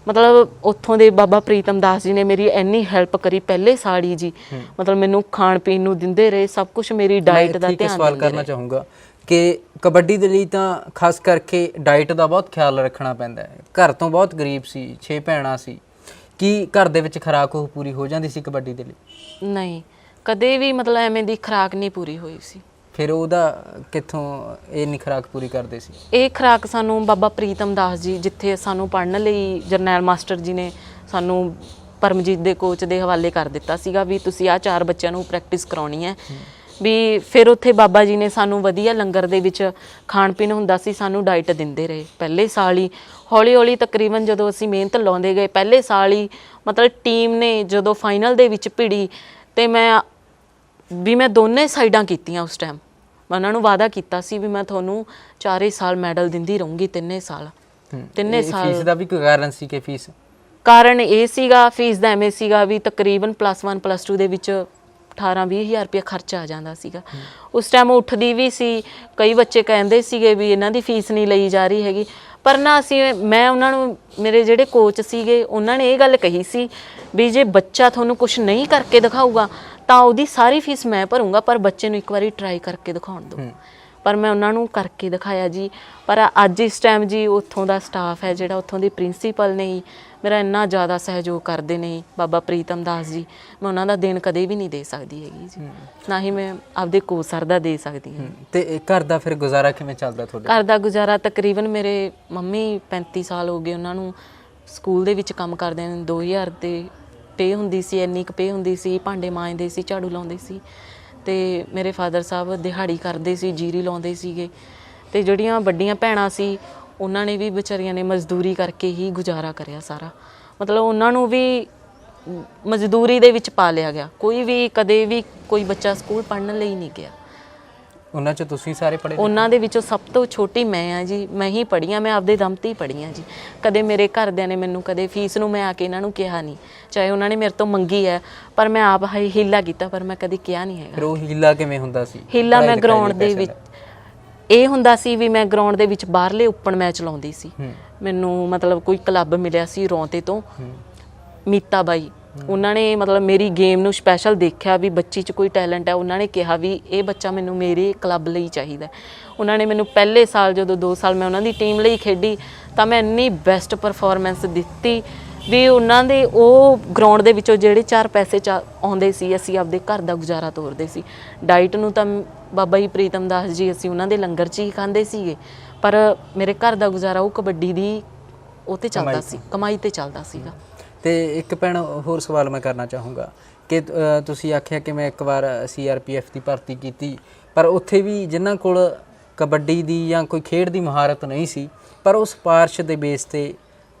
[SPEAKER 1] ਮਤਲਬ ਉੱਥੋਂ ਦੇ ਬਾਬਾ ਪ੍ਰੀਤਮ ਦਾਸ ਜੀ ਨੇ ਮੇਰੀ ਇੰਨੀ ਹੈਲਪ ਕਰੀ ਪਹਿਲੇ ਸਾਲ ਹੀ ਜੀ। ਮਤਲਬ ਮੈਨੂੰ ਖਾਣ ਪੀਣ ਨੂੰ ਦਿੰਦੇ ਰਹੇ, ਸਭ ਕੁਝ ਮੇਰੀ ਡਾਈਟ ਦਾ ਧਿਆਨ
[SPEAKER 2] ਸਵਾਲ ਕਰਨਾ ਚਾਹੂੰਗਾ ਕਿ ਕਬੱਡੀ ਦੇ ਲਈ ਤਾਂ ਖਾਸ ਕਰਕੇ ਡਾਈਟ ਦਾ ਬਹੁਤ ਖਿਆਲ ਰੱਖਣਾ ਪੈਂਦਾ ਹੈ। ਘਰ ਤੋਂ ਬਹੁਤ ਗਰੀਬ ਸੀ, 6 ਭੈਣਾਂ ਸੀ, ਕੀ ਘਰ ਦੇ ਵਿੱਚ ਖੁਰਾਕ ਉਹ ਪੂਰੀ ਹੋ ਜਾਂਦੀ ਸੀ ਕਬੱਡੀ ਦੇ ਲਈ?
[SPEAKER 1] ਨਹੀਂ, ਕਦੇ ਵੀ ਮਤਲਬ ਐਵੇਂ ਦੀ ਖੁਰਾਕ ਨਹੀਂ ਪੂਰੀ ਹੋਈ ਸੀ।
[SPEAKER 2] ਫਿਰ ਉਹਦਾ ਕਿੱਥੋਂ ਇਹ ਨਹੀਂ ਖੁਰਾਕ ਪੂਰੀ ਕਰਦੇ ਸੀ?
[SPEAKER 1] ਇਹ ਖੁਰਾਕ ਸਾਨੂੰ ਬਾਬਾ ਪ੍ਰੀਤਮ ਦਾਸ ਜੀ, ਜਿੱਥੇ ਸਾਨੂੰ ਪੜ੍ਹਨ ਲਈ ਜਰਨੈਲ ਮਾਸਟਰ ਜੀ ਨੇ ਸਾਨੂੰ ਪਰਮਜੀਤ ਦੇ ਕੋਚ ਦੇ ਹਵਾਲੇ ਕਰ ਦਿੱਤਾ ਸੀਗਾ ਵੀ ਤੁਸੀਂ ਆਹ 4 ਬੱਚਿਆਂ ਨੂੰ ਪ੍ਰੈਕਟਿਸ ਕਰਾਉਣੀ ਹੈ। ਵੀ ਫਿਰ ਉੱਥੇ ਬਾਬਾ ਜੀ ਨੇ ਸਾਨੂੰ ਵਧੀਆ ਲੰਗਰ ਦੇ ਵਿੱਚ ਖਾਣ ਪੀਣ ਹੁੰਦਾ ਸੀ, ਸਾਨੂੰ ਡਾਈਟ ਦਿੰਦੇ ਰਹੇ ਪਹਿਲੇ ਸਾਲ ਹੀ। ਹੌਲੀ ਹੌਲੀ ਤਕਰੀਬਨ ਜਦੋਂ ਅਸੀਂ ਮਿਹਨਤ ਲਾਉਂਦੇ ਗਏ, ਪਹਿਲੇ ਸਾਲ ਹੀ ਮਤਲਬ ਟੀਮ ਨੇ ਜਦੋਂ ਫਾਈਨਲ ਦੇ ਵਿੱਚ ਭਿੜੀ ਤੇ ਮੈਂ ਦੋਨੇ ਸਾਈਡਾਂ ਕੀਤੀਆਂ। ਉਸ ਟਾਈਮ ਮੈਂ ਉਹਨਾਂ ਨੂੰ ਵਾਅਦਾ ਕੀਤਾ ਸੀ ਵੀ ਮੈਂ ਤੁਹਾਨੂੰ 4 ਸਾਲ ਮੈਡਲ ਦਿੰਦੀ ਰਹੂੰਗੀ, 3 ਸਾਲ।
[SPEAKER 2] ਫੀਸ ਦਾ ਵੀ ਕੋਈ ਕਾਰਨ ਸੀ ਕਿ ਫੀਸ?
[SPEAKER 1] ਕਾਰਨ ਇਹ ਸੀਗਾ ਫੀਸ ਦਾ, ਐਵੇਂ ਸੀਗਾ ਵੀ ਤਕਰੀਬਨ +1 +2 ਦੇ ਵਿੱਚ 18-20 ਹਜ਼ਾਰ ਰੁਪਇਆ ਖਰਚਾ ਆ ਜਾਂਦਾ ਸੀਗਾ। ਉਸ ਟਾਈਮ ਉੱਠਦੀ ਵੀ ਸੀ, ਕਈ ਬੱਚੇ ਕਹਿੰਦੇ ਸੀਗੇ ਵੀ ਇਹਨਾਂ ਦੀ ਫੀਸ ਨਹੀਂ ਲਈ ਜਾ ਰਹੀ ਹੈਗੀ, ਪਰ ਨਾ ਮੈਂ ਉਹਨਾਂ ਨੂੰ, ਮੇਰੇ ਜਿਹੜੇ ਕੋਚ ਸੀਗੇ ਉਹਨਾਂ ਨੇ ਇਹ ਗੱਲ ਕਹੀ ਸੀ ਵੀ ਜੇ ਬੱਚਾ ਤੁਹਾਨੂੰ ਕੁਝ ਨਹੀਂ ਕਰਕੇ ਦਿਖਾਊਗਾ ਤਾਂ ਉਹਦੀ ਸਾਰੀ ਫੀਸ ਮੈਂ ਭਰੂੰਗਾ, ਪਰ ਬੱਚੇ ਨੂੰ ਇੱਕ ਵਾਰੀ ਟਰਾਈ ਕਰਕੇ ਦਿਖਾਉਣ ਦਿਓ। ਪਰ ਮੈਂ ਉਹਨਾਂ ਨੂੰ ਕਰਕੇ ਦਿਖਾਇਆ ਜੀ। ਪਰ ਅੱਜ ਇਸ ਟਾਈਮ ਜੀ ਉੱਥੋਂ ਦਾ ਸਟਾਫ ਹੈ ਜਿਹੜਾ, ਉੱਥੋਂ ਦੀ ਪ੍ਰਿੰਸੀਪਲ ਨੇ ਮੇਰਾ ਇੰਨਾ ਜ਼ਿਆਦਾ ਸਹਿਯੋਗ ਕਰਦੇ ਨੇ, ਬਾਬਾ ਪ੍ਰੀਤਮ ਦਾਸ ਜੀ, ਮੈਂ ਉਹਨਾਂ ਦਾ ਦੇਣ ਕਦੇ ਵੀ ਨਹੀਂ ਦੇ ਸਕਦੀ ਹੈਗੀ ਜੀ, ਨਾ ਹੀ ਮੈਂ ਆਪਦੇ ਕੋਚ ਸਰ ਦਾ ਦੇ ਸਕਦੀ ਹਾਂ।
[SPEAKER 2] ਤੇ ਘਰ ਦਾ ਫਿਰ ਗੁਜ਼ਾਰਾ ਕਿਵੇਂ ਚੱਲਦਾ ਤੁਹਾਡਾ?
[SPEAKER 1] ਘਰ ਦਾ ਗੁਜ਼ਾਰਾ ਤਕਰੀਬਨ ਮੇਰੇ ਮੰਮੀ 35 ਸਾਲ ਹੋ ਗਏ ਉਹਨਾਂ ਨੂੰ ਸਕੂਲ ਦੇ ਵਿੱਚ ਕੰਮ ਕਰਦੇ ਨੇ, 2000 ਤੇ ਪੇ ਹੁੰਦੀ ਸੀ, ਇੰਨੀ ਕੁ ਪੇ ਹੁੰਦੀ ਸੀ, ਭਾਂਡੇ ਮਾਂਜਦੇ ਸੀ, ਝਾੜੂ ਲਾਉਂਦੇ ਸੀ। ਤੇ ਮੇਰੇ ਫਾਦਰ ਸਾਹਿਬ ਦਿਹਾੜੀ ਕਰਦੇ ਸੀ, ਜੀਰੀ ਲਾਉਂਦੇ ਸੀਗੇ। ਤੇ ਜਿਹੜੀਆਂ ਵੱਡੀਆਂ ਭੈਣਾਂ ਸੀ ਉਹਨਾਂ ਨੇ ਵੀ ਵਿਚਾਰੀਆਂ ਨੇ ਮਜ਼ਦੂਰੀ ਕਰਕੇ ਹੀ ਗੁਜ਼ਾਰਾ ਕਰਿਆ ਸਾਰਾ। ਮਤਲਬ ਉਹਨਾਂ ਨੂੰ ਵੀ ਮਜ਼ਦੂਰੀ ਦੇ ਵਿੱਚ ਪਾ ਲਿਆ ਗਿਆ, ਕੋਈ ਵੀ ਕਦੇ ਵੀ ਕੋਈ ਬੱਚਾ ਸਕੂਲ ਪੜ੍ਹਨ ਲਈ ਨਹੀਂ ਗਿਆ।
[SPEAKER 2] ਉਹਨਾਂ 'ਚ ਤੁਸੀਂ ਸਾਰੇ ਪੜ੍ਹੇ?
[SPEAKER 1] ਉਹਨਾਂ ਦੇ ਵਿੱਚੋਂ ਸਭ ਤੋਂ ਛੋਟੀ ਮੈਂ ਆ ਜੀ, ਮੈਂ ਹੀ ਪੜ੍ਹੀ ਹਾਂ, ਮੈਂ ਆਪਦੇ ਦਮ ਤੇ ਹੀ ਪੜ੍ਹੀ ਹਾਂ ਜੀ। ਕਦੇ ਮੇਰੇ ਘਰਦਿਆਂ ਨੇ ਮੈਨੂੰ ਕਦੇ ਫੀਸ ਨੂੰ ਮੈਂ ਆ ਕੇ ਇਹਨਾਂ ਨੂੰ ਕਿਹਾ ਨਹੀਂ, ਚਾਹੇ ਉਹਨਾਂ ਨੇ ਮੇਰੇ ਤੋਂ ਮੰਗੀ ਹੈ, ਪਰ ਮੈਂ ਆਪ ਹੀਲਾ ਕੀਤਾ, ਪਰ ਮੈਂ ਕਦੇ ਕਿਹਾ ਨਹੀਂ ਹੈਗਾ।
[SPEAKER 2] ਫਿਰ ਉਹ ਹੀਲਾ ਕਿਵੇਂ ਹੁੰਦਾ ਸੀ?
[SPEAKER 1] ਹੀਲਾ ਮੈਂ ਗਰਾਊਂਡ ਦੇ ਵਿੱਚ ਇਹ ਹੁੰਦਾ ਸੀ ਵੀ ਮੈਂ ਗਰਾਊਂਡ ਦੇ ਵਿੱਚ ਬਾਹਰਲੇ ਓਪਨ ਮੈਚ ਲਾਉਂਦੀ ਸੀ। ਮੈਨੂੰ ਮਤਲਬ ਕੋਈ ਕਲੱਬ ਮਿਲਿਆ ਸੀ ਰੌਂਤੇ ਤੋਂ, ਮੀਤਾ ਬਾਈ, ਉਹਨਾਂ ਨੇ ਮਤਲਬ ਮੇਰੀ ਗੇਮ ਨੂੰ ਸਪੈਸ਼ਲ ਦੇਖਿਆ ਵੀ ਬੱਚੀ 'ਚ ਕੋਈ ਟੈਲੈਂਟ ਹੈ। ਉਹਨਾਂ ਨੇ ਕਿਹਾ ਵੀ ਇਹ ਬੱਚਾ ਮੈਨੂੰ ਮੇਰੇ ਕਲੱਬ ਲਈ ਚਾਹੀਦਾ। ਉਹਨਾਂ ਨੇ ਮੈਨੂੰ ਪਹਿਲੇ ਸਾਲ ਜਦੋਂ 2 ਸਾਲ ਮੈਂ ਉਹਨਾਂ ਦੀ ਟੀਮ ਲਈ ਖੇਡੀ ਤਾਂ ਮੈਂ ਇੰਨੀ ਬੈਸਟ ਪਰਫਾਰਮੈਂਸ ਦਿੱਤੀ ਵੀ ਉਹਨਾਂ ਦੇ ਉਹ ਗਰਾਊਂਡ ਦੇ ਵਿੱਚੋਂ ਜਿਹੜੇ 4 ਪੈਸੇ ਆਉਂਦੇ ਸੀ ਅਸੀਂ ਆਪਦੇ ਘਰ ਦਾ ਗੁਜ਼ਾਰਾ ਤੋਰਦੇ ਸੀ। ਡਾਈਟ ਨੂੰ ਤਾਂ ਬਾਬਾ ਜੀ ਪ੍ਰੀਤਮ ਦਾਸ ਜੀ ਅਸੀਂ ਉਹਨਾਂ ਦੇ ਲੰਗਰ 'ਚ ਹੀ ਖਾਂਦੇ ਸੀਗੇ, ਪਰ ਮੇਰੇ ਘਰ ਦਾ ਗੁਜ਼ਾਰਾ ਉਹ ਕਬੱਡੀ ਦੀ ਉਹ 'ਤੇ ਚੱਲਦਾ ਸੀ, ਕਮਾਈ 'ਤੇ ਚੱਲਦਾ ਸੀਗਾ।
[SPEAKER 2] ਤੇ ਇੱਕ ਭੈਣ ਹੋਰ ਸਵਾਲ ਮੈਂ ਕਰਨਾ ਚਾਹੂੰਗਾ ਕਿ ਤੁਸੀਂ ਆਖਿਆ ਕਿ ਮੈਂ ਇੱਕ ਵਾਰ CRPF ਦੀ ਭਰਤੀ ਕੀਤੀ, ਪਰ ਉੱਥੇ ਵੀ ਜਿਨ੍ਹਾਂ ਕੋਲ ਕਬੱਡੀ ਦੀ ਜਾਂ ਕੋਈ ਖੇਡ ਦੀ ਮਹਾਰਤ ਨਹੀਂ ਸੀ, ਪਰ ਉਹ ਸਿਫਾਰਿਸ਼ ਦੇ ਬੇਸ 'ਤੇ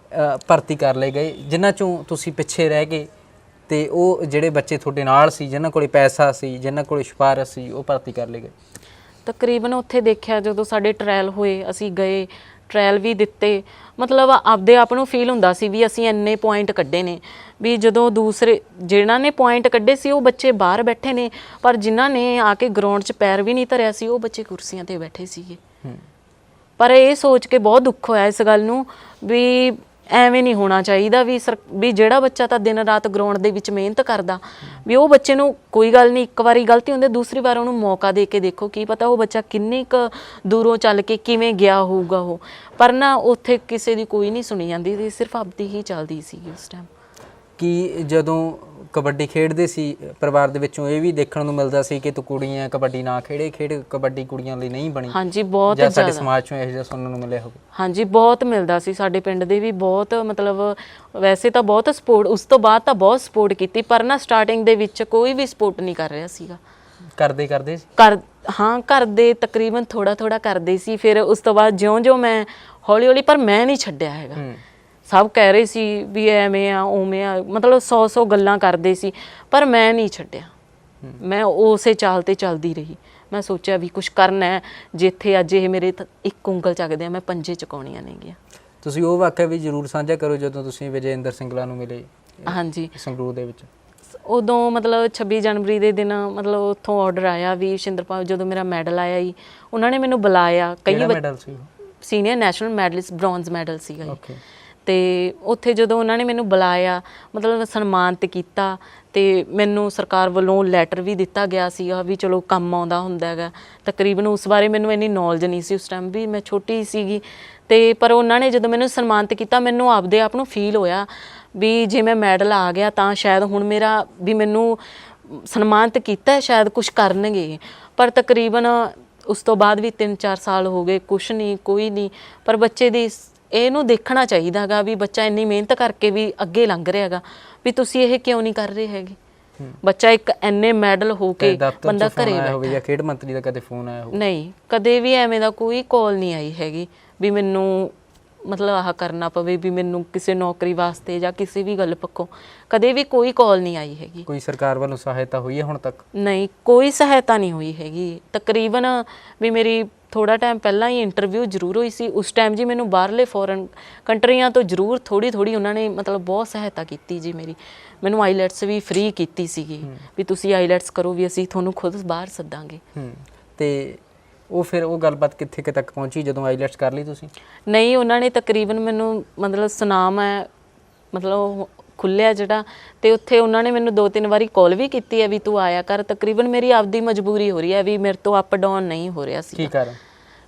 [SPEAKER 2] ਭਰਤੀ ਕਰ ਲਏ ਗਏ, ਜਿਨ੍ਹਾਂ 'ਚੋਂ ਤੁਸੀਂ ਪਿੱਛੇ ਰਹਿ ਗਏ। ਤੇ ਉਹ ਜਿਹੜੇ ਬੱਚੇ ਤੁਹਾਡੇ ਨਾਲ ਸੀ, ਜਿਨ੍ਹਾਂ ਕੋਲ ਪੈਸਾ ਸੀ, ਜਿਨ੍ਹਾਂ ਕੋਲ ਸਿਫਾਰਿਸ਼ ਸੀ, ਉਹ ਭਰਤੀ ਕਰ ਲਏ ਗਏ। ਤਕਰੀਬਨ
[SPEAKER 1] ਉੱਥੇ ਦੇਖਿਆ ਜਦੋਂ ਸਾਡੇ ਟ੍ਰਾਇਲ ਹੋਏ, ਅਸੀਂ ਗਏ, ਟ੍ਰਾਇਲ ਵੀ ਦਿੱਤੇ, ਮਤਲਬ ਆਪਦੇ ਆਪ ਨੂੰ ਫੀਲ ਹੁੰਦਾ ਸੀ ਵੀ ਅਸੀਂ ਇੰਨੇ ਪੁਆਇੰਟ ਕੱਢੇ ਨੇ। ਵੀ ਜਦੋਂ ਦੂਸਰੇ ਜਿਨ੍ਹਾਂ ਨੇ ਪੁਆਇੰਟ ਕੱਢੇ ਸੀ ਉਹ ਬੱਚੇ ਬਾਹਰ ਬੈਠੇ ਨੇ, ਪਰ ਜਿਨ੍ਹਾਂ ਨੇ ਆ ਕੇ ਗਰਾਊਂਡ 'ਚ ਪੈਰ ਵੀ ਨਹੀਂ ਧਰਿਆ ਸੀ ਉਹ ਬੱਚੇ ਕੁਰਸੀਆਂ 'ਤੇ ਬੈਠੇ ਸੀਗੇ। ਪਰ ਇਹ ਸੋਚ ਕੇ ਬਹੁਤ ਦੁੱਖ ਹੋਇਆ ਇਸ ਗੱਲ ਨੂੰ ਵੀ ਐਵੇਂ ਨਹੀਂ ਹੋਣਾ ਚਾਹੀਦਾ ਵੀ ਜਿਹੜਾ ਬੱਚਾ ਤਾਂ ਦਿਨ ਰਾਤ ਗਰਾਊਂਡ ਦੇ ਵਿੱਚ ਮਿਹਨਤ ਕਰਦਾ ਵੀ ਉਹ ਬੱਚੇ ਨੂੰ ਕੋਈ ਗੱਲ ਨਹੀਂ, ਇੱਕ ਵਾਰੀ ਗਲਤੀ ਹੁੰਦੀ, ਦੂਸਰੀ ਵਾਰ ਉਹਨੂੰ ਮੌਕਾ ਦੇ ਕੇ ਦੇਖੋ, ਕੀ ਪਤਾ ਉਹ ਬੱਚਾ ਕਿੰਨੀ ਕੁ ਦੂਰੋਂ ਚੱਲ ਕੇ ਕਿਵੇਂ ਗਿਆ ਹੋਊਗਾ ਉਹ। ਪਰ ਨਾ ਉੱਥੇ ਕਿਸੇ ਦੀ ਕੋਈ ਨਹੀਂ ਸੁਣੀ ਜਾਂਦੀ ਸੀ, ਸਿਰਫ ਆਪਦੀ ਹੀ ਚੱਲਦੀ ਸੀਗੀ ਉਸ ਟਾਈਮ।
[SPEAKER 2] ਕਿ ਜਦੋਂ ਕਬੱਡੀ ਖੇਡਦੇ ਸੀ ਪਰਿਵਾਰ ਦੇ ਵਿੱਚੋਂ ਇਹ ਵੀ ਦੇਖਣ ਨੂੰ ਮਿਲਦਾ ਸੀ ਕਿ ਤੂੰ ਕੁੜੀਆਂ ਕਬੱਡੀ ਨਾ ਖੇਡ ਕਬੱਡੀ ਕੁੜੀਆਂ ਲਈ ਨਹੀਂ ਬਣੀ?
[SPEAKER 1] ਹਾਂਜੀ, ਬਹੁਤ
[SPEAKER 2] ਜ਼ਿਆਦਾ। ਸਾਡੇ ਸਮਾਜ 'ਚੋਂ ਇਹੋ ਜਿਹਾ ਸੁਣਨ ਨੂੰ ਮਿਲਿਆ ਹੋਵੇ?
[SPEAKER 1] ਹਾਂਜੀ, ਬਹੁਤ ਮਿਲਦਾ ਸੀ। ਸਾਡੇ ਪਿੰਡ ਦੇ ਵੀ ਬਹੁਤ, ਮਤਲਬ ਵੈਸੇ ਤਾਂ ਬਹੁਤ ਸਪੋਰਟ, ਉਸ ਤੋਂ ਬਾਅਦ ਤਾਂ ਬਹੁਤ ਸਪੋਰਟ ਕੀਤੀ, ਪਰ ਨਾ ਸਟਾਰਟਿੰਗ ਦੇ ਵਿੱਚ ਕੋਈ ਵੀ ਸਪੋਰਟ ਨਹੀਂ ਕਰ ਰਿਹਾ ਸੀਗਾ।
[SPEAKER 2] ਕਰਦੇ ਸੀ?
[SPEAKER 1] ਹਾਂ, ਕਰਦੇ ਤਕਰੀਬਨ ਥੋੜਾ ਕਰਦੇ ਸੀ। ਫਿਰ ਉਸ ਤੋਂ ਬਾਅਦ ਜਿਉਂ ਮੈਂ ਹੌਲੀ, ਪਰ ਮੈਂ ਨਹੀਂ ਛੱਡਿਆ ਹੈਗਾ। ਸਭ ਕਹਿ ਰਹੇ ਸੀ ਵੀ ਐਵੇਂ ਆ ਉਵੇਂ ਆ, ਮਤਲਬ 100 ਗੱਲਾਂ ਕਰਦੇ ਸੀ, ਪਰ ਮੈਂ ਨਹੀਂ ਛੱਡਿਆ। ਮੈਂ ਉਸੇ ਚਾਲ 'ਤੇ ਚੱਲਦੀ ਰਹੀ। ਮੈਂ ਸੋਚਿਆ ਵੀ ਕੁਛ ਕਰਨਾ ਹੈ, ਜਿੱਥੇ ਅੱਜ ਇਹ ਮੇਰੇ ਇੱਕ ਉਂਗਲ ਚੱਕਦੇ ਆ, ਮੈਂ 5 ਚੁਕਾਉਣੀਆਂ ਨੇਗੀਆਂ।
[SPEAKER 2] ਤੁਸੀਂ ਉਹ ਵਾਕਿਆ ਵੀ ਜ਼ਰੂਰ ਸਾਂਝਾ ਕਰੋ ਜਦੋਂ ਤੁਸੀਂ ਵਿਜੇਂਦਰ ਸਿੰਗਲਾ ਨੂੰ ਮਿਲੇ।
[SPEAKER 1] ਹਾਂਜੀ,
[SPEAKER 2] ਸੰਗਰੂਰ ਦੇ ਵਿੱਚ।
[SPEAKER 1] ਉਦੋਂ ਮਤਲਬ 26 ਜਨਵਰੀ ਦੇ ਦਿਨ ਮਤਲਬ ਉੱਥੋਂ ਆਰਡਰ ਆਇਆ ਵੀ ਸ਼ਿੰਦਰਪਾਲ, ਜਦੋਂ ਮੇਰਾ ਮੈਡਲ ਆਇਆ ਜੀ ਉਹਨਾਂ ਨੇ ਮੈਨੂੰ ਬੁਲਾਇਆ। ਕਈ
[SPEAKER 2] ਮੈਡਲ ਸੀ?
[SPEAKER 1] Senior national medallist, bronze medal ਸੀਗਾ ਜੀ। ਤੇ ਉੱਥੇ ਜਦੋਂ ਉਹਨਾਂ ਨੇ ਮੈਨੂੰ ਬੁਲਾਇਆ, ਮਤਲਬ ਸਨਮਾਨਿਤ ਕੀਤਾ, ਤੇ ਮੈਨੂੰ ਸਰਕਾਰ ਵੱਲੋਂ ਲੈਟਰ ਵੀ ਦਿੱਤਾ ਗਿਆ ਸੀਗਾ ਵੀ ਚਲੋ ਕੰਮ ਆਉਂਦਾ ਹੁੰਦਾ ਹੈਗਾ। ਤਕਰੀਬਨ ਉਸ ਬਾਰੇ ਮੈਨੂੰ ਇੰਨੀ ਨੌਲੇਜ ਨਹੀਂ ਸੀ ਉਸ ਟਾਈਮ, ਵੀ ਮੈਂ ਛੋਟੀ ਸੀਗੀ। ਤੇ ਪਰ ਉਹਨਾਂ ਨੇ ਜਦੋਂ ਮੈਨੂੰ ਸਨਮਾਨਿਤ ਕੀਤਾ, ਮੈਨੂੰ ਆਪਦੇ ਆਪ ਨੂੰ ਫੀਲ ਹੋਇਆ ਵੀ ਜੇ ਮੈਂ ਮੈਡਲ ਆ ਗਿਆ ਤਾਂ ਸ਼ਾਇਦ ਹੁਣ ਮੇਰਾ ਵੀ ਮੈਨੂੰ ਸਨਮਾਨਿਤ ਕੀਤਾ, ਸ਼ਾਇਦ ਕੁਝ ਕਰਨਗੇ। ਪਰ ਤਕਰੀਬਨ ਉਸ ਤੋਂ ਬਾਅਦ ਵੀ 3-4 ਸਾਲ ਹੋ ਗਏ, ਕੁਛ ਨਹੀਂ, ਕੋਈ ਨਹੀਂ। ਪਰ ਬੱਚੇ ਦੀ ਇਹਨੂੰ ਦੇਖਣਾ ਚਾਹੀਦਾ ਹੈਗਾ ਵੀ ਬੱਚਾ ਇੰਨੀ ਮਿਹਨਤ ਕਰਕੇ ਵੀ ਅੱਗੇ ਲੰਘ ਰਿਹਾ ਹੈਗਾ, ਵੀ ਤੁਸੀਂ ਇਹ ਕਿਉਂ ਨਹੀਂ ਕਰ ਰਹੇ ਹੈਗੇ। ਬੱਚਾ ਇੱਕ ਇੰਨੇ ਮੈਡਲ ਹੋ ਕੇ ਬੰਦਾ ਘਰੇ ਬੈਠਾ
[SPEAKER 2] ਜਾਂ ਖੇਡ ਮੰਤਰੀ ਦਾ ਕਦੇ ਫੋਨ ਆਇਆ ਹੋਵੇ?
[SPEAKER 1] ਨਹੀਂ, ਕਦੇ ਵੀ ਐਵੇਂ ਦਾ ਕੋਈ ਕਾਲ ਨਹੀਂ ਆਈ ਹੈਗੀ ਵੀ ਮੈਨੂੰ ਮਤਲਬ ਆਹ ਕਰਨਾ ਪਵੇ, ਵੀ ਮੈਨੂੰ ਕਿਸੇ ਨੌਕਰੀ ਵਾਸਤੇ ਜਾਂ ਕਿਸੇ ਵੀ ਗੱਲ ਪੱਖੋਂ ਕਦੇ ਵੀ ਕੋਈ ਕਾਲ ਨਹੀਂ ਆਈ ਹੈਗੀ।
[SPEAKER 2] ਕੋਈ ਸਰਕਾਰ ਵੱਲੋਂ ਸਹਾਇਤਾ ਹੋਈ ਹੈ ਹੁਣ ਤੱਕ?
[SPEAKER 1] ਨਹੀਂ, ਕੋਈ ਸਹਾਇਤਾ ਨਹੀਂ ਹੋਈ ਹੈਗੀ। ਤਕਰੀਬਨ ਵੀ ਮੇਰੀ ਥੋੜਾ ਟਾਈਮ ਪਹਿਲਾਂ ਹੀ ਇੰਟਰਵਿਊ ਜ਼ਰੂਰ ਹੋਈ ਸੀ, ਉਸ ਟਾਈਮ ਜੀ ਮੈਨੂੰ ਬਾਹਰਲੇ ਫੋਰਨ ਕੰਟਰੀਆਂ ਤੋਂ ਜ਼ਰੂਰ ਥੋੜੀ ਉਹਨਾਂ ਨੇ ਮਤਲਬ ਬਹੁਤ ਸਹਾਇਤਾ ਕੀਤੀ ਜੀ ਮੇਰੀ। ਮੈਨੂੰ ਆਈਲੈਟਸ ਵੀ ਫ੍ਰੀ ਕੀਤੀ ਸੀਗੀ ਵੀ ਤੁਸੀਂ ਆਈਲੈਟਸ ਕਰੋ, ਵੀ ਅਸੀਂ ਤੁਹਾਨੂੰ ਖੁਦ ਬਾਹਰ ਸੱਦਾਂਗੇ।
[SPEAKER 2] ਤੇ ਉਹ ਫਿਰ ਉਹ ਗੱਲਬਾਤ ਕਿੱਥੇ ਤੱਕ ਪਹੁੰਚੀ ਜਦੋਂ ਆਈਲੈਟਸ ਕਰ ਲਈ ਤੁਸੀਂ?
[SPEAKER 1] ਨਹੀਂ, ਉਹਨਾਂ ਨੇ ਤਕਰੀਬਨ ਮੈਨੂੰ ਮਤਲਬ ਸੁਨਾਮ ਹੈ ਮਤਲਬ ਖੁੱਲਿਆ ਜਿਹੜਾ, ਤੇ ਉੱਥੇ ਉਹਨਾਂ ਨੇ ਮੈਨੂੰ 2-3 ਵਾਰੀ ਕਾਲ ਵੀ ਕੀਤੀ ਹੈ ਵੀ ਤੂੰ ਆਇਆ ਕਰ। ਤਕਰੀਬਨ ਮੇਰੀ ਆਪਦੀ ਮਜਬੂਰੀ ਹੋ ਰਹੀ ਹੈ ਵੀ ਮੇਰੇ ਤੋਂ ਅਪ ਡਾਊਨ ਨਹੀਂ ਹੋ ਰਿਹਾ ਸੀ।
[SPEAKER 2] ਕੀ ਕਾਰਨ?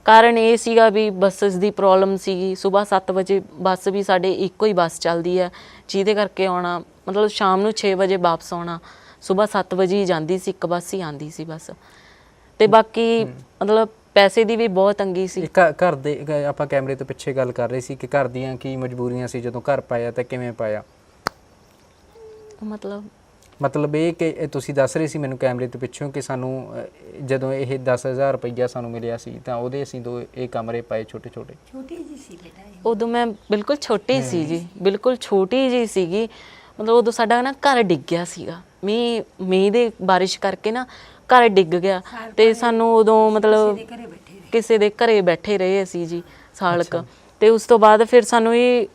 [SPEAKER 1] ਕਾਰਨ ਇਹ ਸੀਗਾ ਵੀ ਬੱਸਸ ਦੀ ਪ੍ਰੋਬਲਮ ਸੀਗੀ। ਸਵੇਰ 7 ਵਜੇ ਬੱਸ ਵੀ ਸਾਡੇ ਇੱਕੋ ਹੀ ਬੱਸ ਚੱਲਦੀ ਹੈ, ਜਿਹਦੇ ਕਰਕੇ ਆਉਣਾ ਮਤਲਬ ਸ਼ਾਮ ਨੂੰ 6 ਵਜੇ ਵਾਪਸ ਆਉਣਾ। ਸਵੇਰ 7 ਵਜੇ ਹੀ ਜਾਂਦੀ ਸੀ, ਇੱਕ ਬੱਸ ਹੀ ਆਉਂਦੀ ਸੀ ਬਸ। ਤੇ ਬਾਕੀ ਮਤਲਬ ਪੈਸੇ ਦੀ ਵੀ ਬਹੁਤ ਤੰਗੀ ਸੀ।
[SPEAKER 2] ਘਰ ਦੇ ਆਪਾਂ ਕੈਮਰੇ ਤੋਂ ਪਿੱਛੇ ਗੱਲ ਕਰ ਰਹੇ ਸੀ ਕਿ ਘਰ ਦੀਆਂ ਕੀ ਮਜਬੂਰੀਆਂ ਸੀ ਜਦੋਂ ਘਰ ਪਾਇਆ ਤੇ ਕਿਵੇਂ ਪਾਇਆ? ਮਤਲਬ ਇਹ ਕਿ ਤੁਸੀਂ ਦੱਸ ਰਹੇ ਸੀ ਮੈਨੂੰ ਕੈਮਰੇ ਤੋਂ ਪਿੱਛੋਂ ਕਿ ਸਾਨੂੰ ਜਦੋਂ ਇਹ 10,000 ਰੁਪਈਆ ਸਾਨੂੰ ਮਿਲਿਆ ਸੀ ਤਾਂ ਉਹਦੇ ਅਸੀਂ 2 ਇਹ ਕਮਰੇ ਪਾਏ ਛੋਟੇ
[SPEAKER 3] ਛੋਟੀ ਜੀ ਸੀ ਬੇਟਾ।
[SPEAKER 1] ਉਦੋਂ ਮੈਂ ਬਿਲਕੁਲ ਛੋਟੀ ਸੀ ਜੀ, ਬਿਲਕੁਲ ਛੋਟੀ ਜੀ ਸੀਗੀ। ਮਤਲਬ ਉਦੋਂ ਸਾਡਾ ਨਾ ਘਰ ਡਿੱਗ ਗਿਆ ਸੀਗਾ, ਮੀਂਹ ਦੇ ਬਾਰਿਸ਼ ਕਰਕੇ ਨਾ ਘਰ ਡਿੱਗ ਗਿਆ। ਤੇ ਸਾਨੂੰ ਉਦੋਂ ਮਤਲਬ ਕਿਸੇ ਦੇ ਘਰੇ ਬੈਠੇ ਰਹੇ ਅਸੀਂ ਜੀ ਸਾਲਕ। ਤੇ ਉਸ ਤੋਂ ਬਾਅਦ ਫਿਰ ਸਾਨੂੰ ਇਹ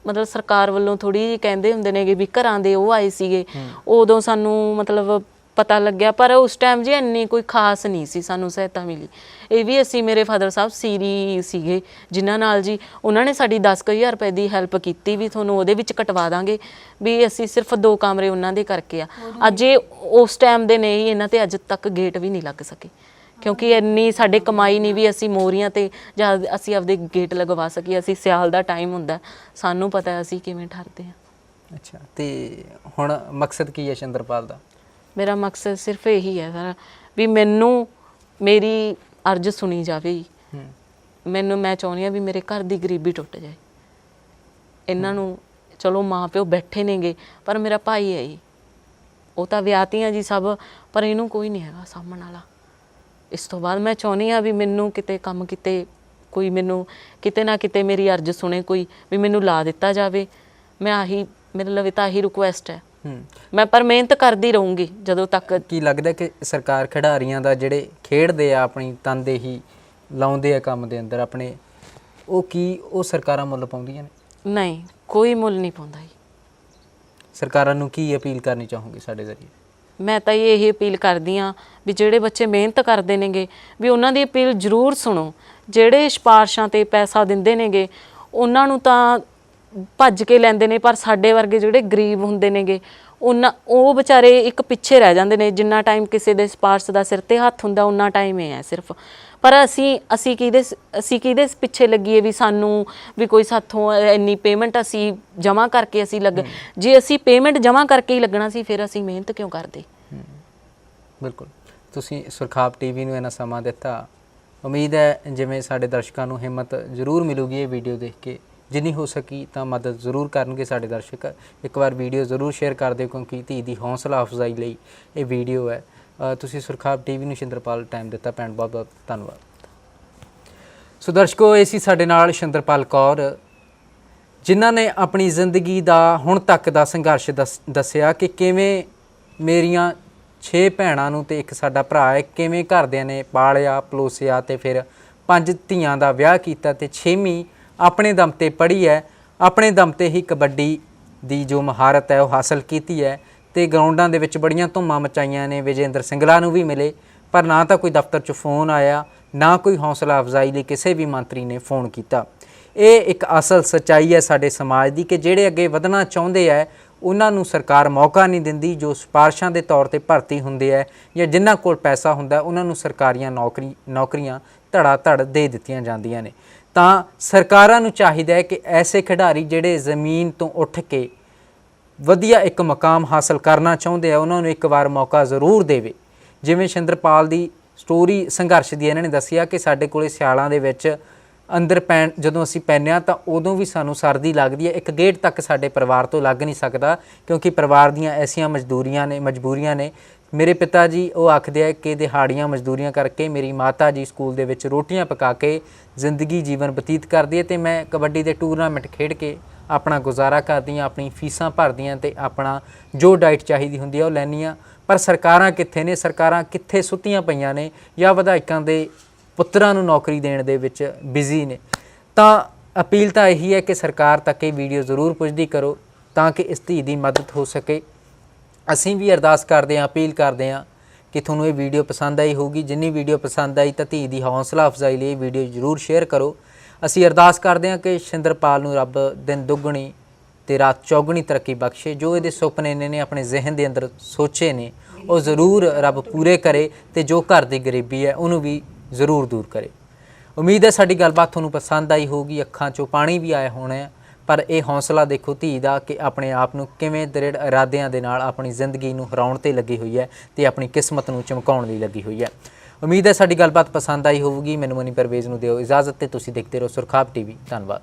[SPEAKER 1] ਮਤਲਬ ਸਰਕਾਰ ਵੱਲੋਂ ਥੋੜੀ ਜਿਹੀ ਕਹਿੰਦੇ ਹੁੰਦੇ ਨੇਗੇ ਵੀ ਘਰਾਂ ਦੇ ਉਹ ਆਏ ਸੀਗੇ, ਉਦੋਂ ਸਾਨੂੰ ਮਤਲਬ ਪਤਾ ਲੱਗਿਆ। ਪਰ ਉਸ ਟਾਈਮ ਜੀ ਇੰਨੀ ਕੋਈ ਖਾਸ ਨਹੀਂ ਸੀ ਸਾਨੂੰ ਸਹਾਇਤਾ ਮਿਲੀ। ਇਹ ਵੀ ਅਸੀਂ ਮੇਰੇ ਫਾਦਰ ਸਾਹਿਬ ਸੀਰੀ ਸੀਗੇ ਜਿਨ੍ਹਾਂ ਨਾਲ ਜੀ ਉਹਨਾਂ ਨੇ ਸਾਡੀ 10,000 ਰੁਪਏ ਦੀ ਹੈਲਪ ਕੀਤੀ ਵੀ ਤੁਹਾਨੂੰ ਉਹਦੇ ਵਿੱਚ ਕਟਵਾ ਦਾਂਗੇ, ਵੀ ਅਸੀਂ ਸਿਰਫ 2 ਕਮਰੇ ਉਹਨਾਂ ਦੇ ਕਰਕੇ ਆ। ਅੱਜ ਇਹ ਉਸ ਟਾਈਮ ਦੇ ਨਹੀਂ, ਇਹਨਾਂ ਤੇ ਅੱਜ ਤੱਕ ਗੇਟ ਵੀ ਨਹੀਂ ਲੱਗ ਸਕੇ ਕਿਉਂਕਿ ਇੰਨੀ ਸਾਡੇ ਕਮਾਈ ਨਹੀਂ ਵੀ ਅਸੀਂ ਮੋਰੀਆਂ ਤੇ ਜਾਂ ਅਸੀਂ ਆਪਦੇ ਗੇਟ ਲਗਵਾ ਸਕੀਏ। ਅਸੀਂ ਸਿਆਲ ਦਾ ਟਾਈਮ ਹੁੰਦਾ, ਸਾਨੂੰ ਪਤਾ ਅਸੀਂ ਕਿਵੇਂ ਠਰਦੇ ਹਾਂ।
[SPEAKER 2] ਅੱਛਾ, ਤੇ ਹੁਣ ਮਕਸਦ ਕੀ ਹੈ ਸ਼ਿੰਦਰਪਾਲ ਦਾ?
[SPEAKER 1] ਮੇਰਾ ਮਕਸਦ ਸਿਰਫ ਇਹੀ ਹੈ ਸਰ ਵੀ ਮੈਨੂੰ ਮੇਰੀ ਅਰਜ਼ ਸੁਣੀ ਜਾਵੇ। ਮੈਂ ਚਾਹੁੰਦੀ ਹਾਂ ਵੀ ਮੇਰੇ ਘਰ ਦੀ ਗਰੀਬੀ ਟੁੱਟ ਜਾਏ। ਇਹਨਾਂ ਨੂੰ ਚਲੋ ਮਾਂ ਪਿਓ ਬੈਠੇ ਨੇਗੇ, ਪਰ ਮੇਰਾ ਭਾਈ ਹੈ ਜੀ, ਉਹ ਤਾਂ ਵਿਆਹਤੀਆਂ ਜੀ ਸਭ, ਪਰ ਇਹਨੂੰ ਕੋਈ ਨਹੀਂ ਹੈਗਾ ਸਾਂਭਣ ਵਾਲਾ। ਇਸ ਤੋਂ ਬਾਅਦ ਮੈਂ ਚਾਹੁੰਦੀ ਹਾਂ ਵੀ ਮੈਨੂੰ ਕਿਤੇ ਕੰਮ ਕਿਤੇ ਕੋਈ ਮੈਨੂੰ ਕਿਤੇ ਨਾ ਕਿਤੇ ਮੇਰੀ ਅਰਜ਼ ਸੁਣੇ ਕੋਈ, ਵੀ ਮੈਨੂੰ ਲਾ ਦਿੱਤਾ ਜਾਵੇ। ਮੈਂ ਆਹੀ ਮੇਰੇ ਲਈ ਤਾਂ ਆਹੀ ਰਿਕੁਐਸਟ ਹੈ। ਮੈਂ ਪਰ ਮਿਹਨਤ ਕਰਦੀ ਰਹੂੰਗੀ ਜਦੋਂ ਤੱਕ।
[SPEAKER 2] ਕੀ ਲੱਗਦਾ ਕਿ ਸਰਕਾਰ ਖਿਡਾਰੀਆਂ ਦਾ ਜਿਹੜੇ ਖੇਡਦੇ ਆ ਆਪਣੀ ਤਨਦੇਹੀ ਲਾਉਂਦੇ ਆ ਕੰਮ ਦੇ ਅੰਦਰ ਆਪਣੇ, ਉਹ ਸਰਕਾਰਾਂ ਮੁੱਲ ਪਾਉਂਦੀਆਂ ਨੇ?
[SPEAKER 1] ਨਹੀਂ, ਕੋਈ ਮੁੱਲ ਨਹੀਂ ਪਾਉਂਦਾ ਜੀ।
[SPEAKER 2] ਸਰਕਾਰਾਂ ਨੂੰ ਕੀ ਅਪੀਲ ਕਰਨੀ ਚਾਹੋਗੇ ਸਾਡੇ ਜ਼ਰੀਏ?
[SPEAKER 1] ਮੈਂ ਤਾਂ ਇਹ ਅਪੀਲ ਕਰਦੀ ਹਾਂ ਵੀ ਜਿਹੜੇ ਬੱਚੇ ਮਿਹਨਤ ਕਰਦੇ ਨੇਗੇ ਵੀ ਉਹਨਾਂ ਦੀ ਅਪੀਲ ਜ਼ਰੂਰ ਸੁਣੋ। ਜਿਹੜੇ ਸਿਫਾਰਸ਼ਾਂ 'ਤੇ ਪੈਸਾ ਦਿੰਦੇ ਨੇਗੇ ਉਹਨਾਂ ਨੂੰ ਤਾਂ ਭੱਜ ਕੇ ਲੈਂਦੇ ਨੇ, ਪਰ ਸਾਡੇ ਵਰਗੇ ਜਿਹੜੇ ਗਰੀਬ ਹੁੰਦੇ ਨੇਗੇ ਉਹ ਵਿਚਾਰੇ ਇੱਕ ਪਿੱਛੇ ਰਹਿ ਜਾਂਦੇ ਨੇ। ਜਿੰਨਾ ਟਾਈਮ ਕਿਸੇ ਦੇ ਸਿਫਾਰਸ਼ ਦਾ ਸਿਰ 'ਤੇ ਹੱਥ ਹੁੰਦਾ ਉਹਨਾਂ ਟਾਈਮ ਇਹ ਹੈ ਸਿਰਫ। ਪਰ ਅਸੀਂ ਕਿਹਦੇ ਪਿੱਛੇ ਲੱਗੀਏ ਵੀ ਸਾਨੂੰ ਵੀ ਕੋਈ ਸਾਥੋਂ ਇੰਨੀ ਪੇਮੈਂਟ ਅਸੀਂ ਜਮ੍ਹਾਂ ਕਰਕੇ ਅਸੀਂ ਜੇ ਅਸੀਂ ਪੇਮੈਂਟ ਜਮ੍ਹਾਂ ਕਰਕੇ ਹੀ ਲੱਗਣਾ ਸੀ ਫਿਰ ਅਸੀਂ ਮਿਹਨਤ ਕਿਉਂ ਕਰਦੇ?
[SPEAKER 2] ਬਿਲਕੁਲ, ਤੁਸੀਂ ਸੁਰਖਾਬ ਟੀਵੀ ਨੂੰ ਇੰਨਾ ਸਮਾਂ ਦਿੱਤਾ। ਉਮੀਦ ਹੈ ਜਿਵੇਂ ਸਾਡੇ ਦਰਸ਼ਕਾਂ ਨੂੰ ਹਿੰਮਤ ਜ਼ਰੂਰ ਮਿਲੂਗੀ ਇਹ ਵੀਡੀਓ ਦੇਖ ਕੇ, ਜਿੰਨੀ ਹੋ ਸਕੀ ਤਾਂ ਮਦਦ ਜ਼ਰੂਰ ਕਰਨਗੇ ਸਾਡੇ ਦਰਸ਼ਕ। ਇੱਕ ਵਾਰ ਵੀਡੀਓ ਜ਼ਰੂਰ ਸ਼ੇਅਰ ਕਰ ਦਿਓ ਕਿਉਂਕਿ ਧੀ ਦੀ ਹੌਸਲਾ ਅਫਜ਼ਾਈ ਲਈ ਇਹ ਵੀਡੀਓ ਹੈ। ਤੁਸੀਂ ਸੁਰਖਾਬ ਟੀਵੀ ਨੂੰ ਸ਼ਿੰਦਰਪਾਲ ਟਾਈਮ ਦਿੱਤਾ, ਭੈਣ ਬਹੁਤ ਬਹੁਤ ਧੰਨਵਾਦ। ਸੋ ਦਰਸ਼ਕੋ, ਇਹ ਸੀ ਸਾਡੇ ਨਾਲ ਸ਼ਿੰਦਰਪਾਲ ਕੌਰ ਜਿਨ੍ਹਾਂ ਨੇ ਆਪਣੀ ਜ਼ਿੰਦਗੀ ਦਾ ਹੁਣ ਤੱਕ ਦਾ ਸੰਘਰਸ਼ ਦੱਸਿਆ ਕਿ ਕਿਵੇਂ ਮੇਰੀਆਂ 6 ਭੈਣਾਂ ਨੂੰ ਤੇ ਇੱਕ ਸਾਡਾ ਭਰਾ ਹੈ, ਕਿਵੇਂ ਘਰਦਿਆਂ ਨੇ ਪਾਲਿਆ ਪਲੋਸਿਆ ਤੇ ਫਿਰ 5 ਧੀਆਂ ਦਾ ਵਿਆਹ ਕੀਤਾ ਤੇ 6ਵੀਂ ਆਪਣੇ ਦਮ ਤੇ ਪੜ੍ਹੀ ਹੈ। ਆਪਣੇ ਦਮ ਤੇ ਹੀ ਕਬੱਡੀ ਦੀ ਜੋ ਮਹਾਰਤ ਹੈ ਉਹ ਹਾਸਲ ਕੀਤੀ ਹੈ ਤੇ ਗਰਾਊਂਡਾਂ ਦੇ ਵਿੱਚ ਬੜੀਆਂ ਧੁੰਮਾਂ ਮਚਾਈਆਂ ਨੇ। ਵਿਜੇਂਦਰ ਸਿੰਗਲਾ ਨੂੰ ਵੀ ਮਿਲੇ, ਪਰ ਨਾ ਤਾਂ ਕੋਈ ਦਫ਼ਤਰ 'ਚ ਫੋਨ ਆਇਆ, ਨਾ ਕੋਈ ਹੌਸਲਾ ਅਫਜ਼ਾਈ ਲਈ ਕਿਸੇ ਵੀ ਮੰਤਰੀ ਨੇ ਫੋਨ ਕੀਤਾ। ਇਹ ਇੱਕ ਅਸਲ ਸੱਚਾਈ ਹੈ ਸਾਡੇ ਸਮਾਜ ਦੀ ਕਿ ਜਿਹੜੇ ਅੱਗੇ ਵਧਣਾ ਚਾਹੁੰਦੇ ਹੈ ਉਹਨਾਂ ਨੂੰ ਸਰਕਾਰ ਮੌਕਾ ਨਹੀਂ ਦਿੰਦੀ। ਜੋ ਸਿਫਾਰਸ਼ਾਂ ਦੇ ਤੌਰ ਤੇ ਭਰਤੀ ਹੁੰਦੇ ਹੈ ਜਾਂ ਜਿਨ੍ਹਾਂ ਕੋਲ ਪੈਸਾ ਹੁੰਦਾ ਉਹਨਾਂ ਨੂੰ ਸਰਕਾਰੀਆਂ ਨੌਕਰੀਆਂ ਧੜਾ ਧੜ ਦੇ ਦਿੱਤੀਆਂ ਜਾਂਦੀਆਂ ਨੇ। ਤਾਂ ਸਰਕਾਰਾਂ ਨੂੰ ਚਾਹੀਦਾ ਹੈ ਕਿ ਐਸੇ ਖਿਡਾਰੀ ਜਿਹੜੇ ਜ਼ਮੀਨ ਤੋਂ ਉੱਠ ਕੇ ਵਧੀਆ ਇੱਕ ਮੁਕਾਮ ਹਾਸਲ ਕਰਨਾ ਚਾਹੁੰਦੇ ਆ ਉਹਨਾਂ ਨੂੰ ਇੱਕ ਵਾਰ ਮੌਕਾ ਜ਼ਰੂਰ ਦੇਵੇ। ਜਿਵੇਂ ਸ਼ਿੰਦਰਪਾਲ ਦੀ ਸਟੋਰੀ ਸੰਘਰਸ਼ ਦੀ ਇਹਨਾਂ ਨੇ ਦੱਸਿਆ ਕਿ ਸਾਡੇ ਕੋਲੇ ਸਿਆਲਾਂ ਦੇ ਵਿੱਚ ਅੰਦਰ ਜਦੋਂ ਅਸੀਂ ਪੈਂਦੇ ਹਾਂ ਤਾਂ ਉਦੋਂ ਵੀ ਸਾਨੂੰ ਸਰਦੀ ਲੱਗਦੀ ਹੈ। ਇੱਕ ਗੇਟ ਤੱਕ ਸਾਡੇ ਪਰਿਵਾਰ ਤੋਂ ਲੱਗ ਨਹੀਂ ਸਕਦਾ ਕਿਉਂਕਿ ਪਰਿਵਾਰ ਦੀਆਂ ਐਸੀਆਂ ਮਜਬੂਰੀਆਂ ਨੇ। ਮੇਰੇ ਪਿਤਾ ਜੀ ਉਹ ਆਖਦੇ ਆ ਕਿ ਦਿਹਾੜੀਆਂ ਮਜ਼ਦੂਰੀਆਂ ਕਰਕੇ ਮੇਰੀ ਮਾਤਾ ਜੀ ਸਕੂਲ ਦੇ ਵਿੱਚ ਰੋਟੀਆਂ ਪਕਾ ਕੇ ਜ਼ਿੰਦਗੀ ਜੀਵਨ ਬਤੀਤ ਕਰਦੀ ਹੈ ਅਤੇ ਮੈਂ ਕਬੱਡੀ ਦੇ ਟੂਰਨਾਮੈਂਟ ਖੇਡ ਕੇ ਆਪਣਾ ਗੁਜ਼ਾਰਾ ਕਰਦੀ ਹਾਂ, ਆਪਣੀ ਫੀਸਾਂ ਭਰਦੀ ਹਾਂ ਅਤੇ ਆਪਣਾ ਜੋ ਡਾਈਟ ਚਾਹੀਦੀ ਹੁੰਦੀ ਹੈ ਉਹ ਲੈਂਦੀ ਹਾਂ। ਪਰ ਸਰਕਾਰਾਂ ਕਿੱਥੇ ਨੇ? ਸਰਕਾਰਾਂ ਕਿੱਥੇ ਸੁੱਤੀਆਂ ਪਈਆਂ ਨੇ ਜਾਂ ਵਿਧਾਇਕਾਂ ਦੇ ਪੁੱਤਰਾਂ ਨੂੰ ਨੌਕਰੀ ਦੇਣ ਦੇ ਵਿੱਚ ਬਿਜ਼ੀ ਨੇ। ਤਾਂ ਅਪੀਲ ਤਾਂ ਇਹੀ ਹੈ ਕਿ ਸਰਕਾਰ ਤੱਕ ਇਹ ਵੀਡੀਓ ਜ਼ਰੂਰ ਪੁੱਜਦੀ ਕਰੋ ਤਾਂ ਕਿ ਇਸ ਧੀ ਦੀ ਮਦਦ ਹੋ ਸਕੇ। ਅਸੀਂ ਵੀ ਅਰਦਾਸ ਕਰਦੇ ਹਾਂ, ਅਪੀਲ ਕਰਦੇ ਹਾਂ ਕਿ ਤੁਹਾਨੂੰ ਇਹ ਵੀਡੀਓ ਪਸੰਦ ਆਈ ਹੋਊਗੀ। ਜਿੰਨੀ ਵੀਡੀਓ ਪਸੰਦ ਆਈ ਤਾਂ ਧੀ ਦੀ ਹੌਸਲਾ ਅਫਜ਼ਾਈ ਲਈ ਇਹ ਵੀਡੀਓ ਜ਼ਰੂਰ ਸ਼ੇਅਰ ਕਰੋ। ਅਸੀਂ ਅਰਦਾਸ ਕਰਦੇ ਹਾਂ ਕਿ ਸ਼ਿੰਦਰਪਾਲ ਨੂੰ ਰੱਬ ਦਿਨ ਦੁੱਗਣੀ ਤੇ ਰਾਤ ਚੌਗੁਣੀ ਤਰੱਕੀ ਬਖਸ਼ੇ। ਜੋ ਇਹਦੇ ਸੁਪਨੇ ਨੇ ਆਪਣੇ ਜ਼ਿਹਨ ਦੇ ਅੰਦਰ ਸੋਚੇ ਨੇ ਉਹ ਜ਼ਰੂਰ ਰੱਬ ਪੂਰੇ ਕਰੇ ਅਤੇ ਜੋ ਘਰ ਦੀ ਗਰੀਬੀ ਹੈ ਉਹਨੂੰ ਵੀ ਜ਼ਰੂਰ ਦੂਰ ਕਰੇ। ਉਮੀਦ ਹੈ ਸਾਡੀ ਗੱਲਬਾਤ ਤੁਹਾਨੂੰ ਪਸੰਦ ਆਈ ਹੋਊਗੀ। ਅੱਖਾਂ 'ਚੋਂ ਪਾਣੀ ਵੀ ਆਇਆ ਹੋਣਾ ਹੈ ਪਰ ਇਹ ਹੌਸਲਾ ਦੇਖੋ ਧੀ ਦਾ ਕਿ ਆਪਣੇ ਆਪ ਨੂੰ ਕਿਵੇਂ ਦ੍ਰਿੜ ਇਰਾਦਿਆਂ ਦੇ ਨਾਲ ਆਪਣੀ ਜ਼ਿੰਦਗੀ ਨੂੰ ਹਰਾਉਣ 'ਤੇ ਲੱਗੀ ਹੋਈ ਹੈ ਅਤੇ ਆਪਣੀ ਕਿਸਮਤ ਨੂੰ ਚਮਕਾਉਣ ਲਈ ਲੱਗੀ ਹੋਈ ਹੈ। ਉਮੀਦ ਹੈ ਸਾਡੀ ਗੱਲਬਾਤ ਪਸੰਦ ਆਈ ਹੋਊਗੀ। ਮੈਨੂੰ ਮਨੀ ਪਰਵੇਜ਼ ਨੂੰ ਦਿਓ ਇਜਾਜ਼ਤ ਅਤੇ ਤੁਸੀਂ ਦੇਖਦੇ ਰਹੋ ਸੁਰਖਾਬ TV। ਧੰਨਵਾਦ।